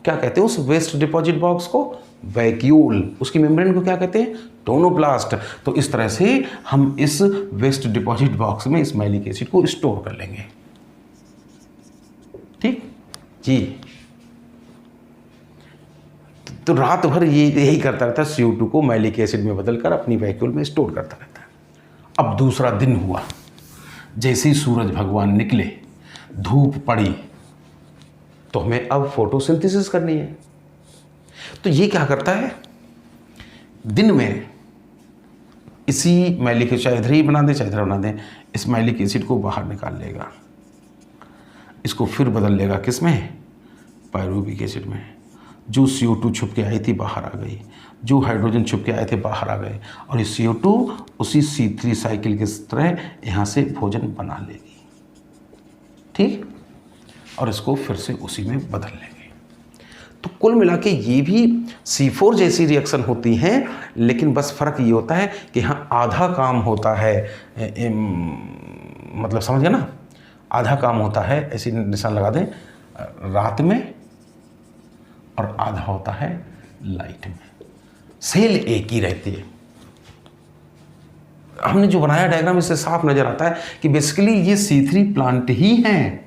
क्या कहते हैं उस वेस्ट डिपॉजिट बॉक्स को? वैक्यूल। उसकी मेम्ब्रेन को क्या कहते हैं? टोनोप्लास्ट। तो इस तरह से हम इस वेस्ट डिपॉजिट बॉक्स में इस मैलिक एसिड को स्टोर कर लेंगे, ठीक जी। तो रात भर ये यही करता रहता है, CO2 को मैलिक एसिड में बदलकर अपनी वैक्यूल में स्टोर करता रहता है। अब दूसरा दिन हुआ, जैसे ही सूरज भगवान निकले, धूप पड़ी, तो हमें अब फोटोसिंथेसिस करनी है। तो ये क्या करता है, दिन में इसी मैलिक एसिड, चाहे इधर ही बना दें चाहे इधर बना दें, इस मैलिक एसिड को बाहर निकाल लेगा, इसको फिर बदल लेगा किसमें? पायरुविक एसिड में। जो CO2 छुप के आई थी बाहर आ गई, जो हाइड्रोजन छुप के आए थे बाहर आ गए, और ये CO2 उसी C3 साइकिल की तरह यहाँ से भोजन बना लेगी, ठीक, और इसको फिर से उसी में बदल लेंगे। तो कुल मिला के ये भी C4 जैसी रिएक्शन होती हैं, लेकिन बस फ़र्क ये होता है कि यहाँ आधा काम होता है, मतलब समझ गए ना, आधा काम होता है, ऐसी निशान लगा दें, रात में, और आधा होता है लाइट में। सेल एक ही रहती है। हमने जो बनाया डायग्राम, इससे साफ नजर आता है कि बेसिकली ये C3 प्लांट ही हैं।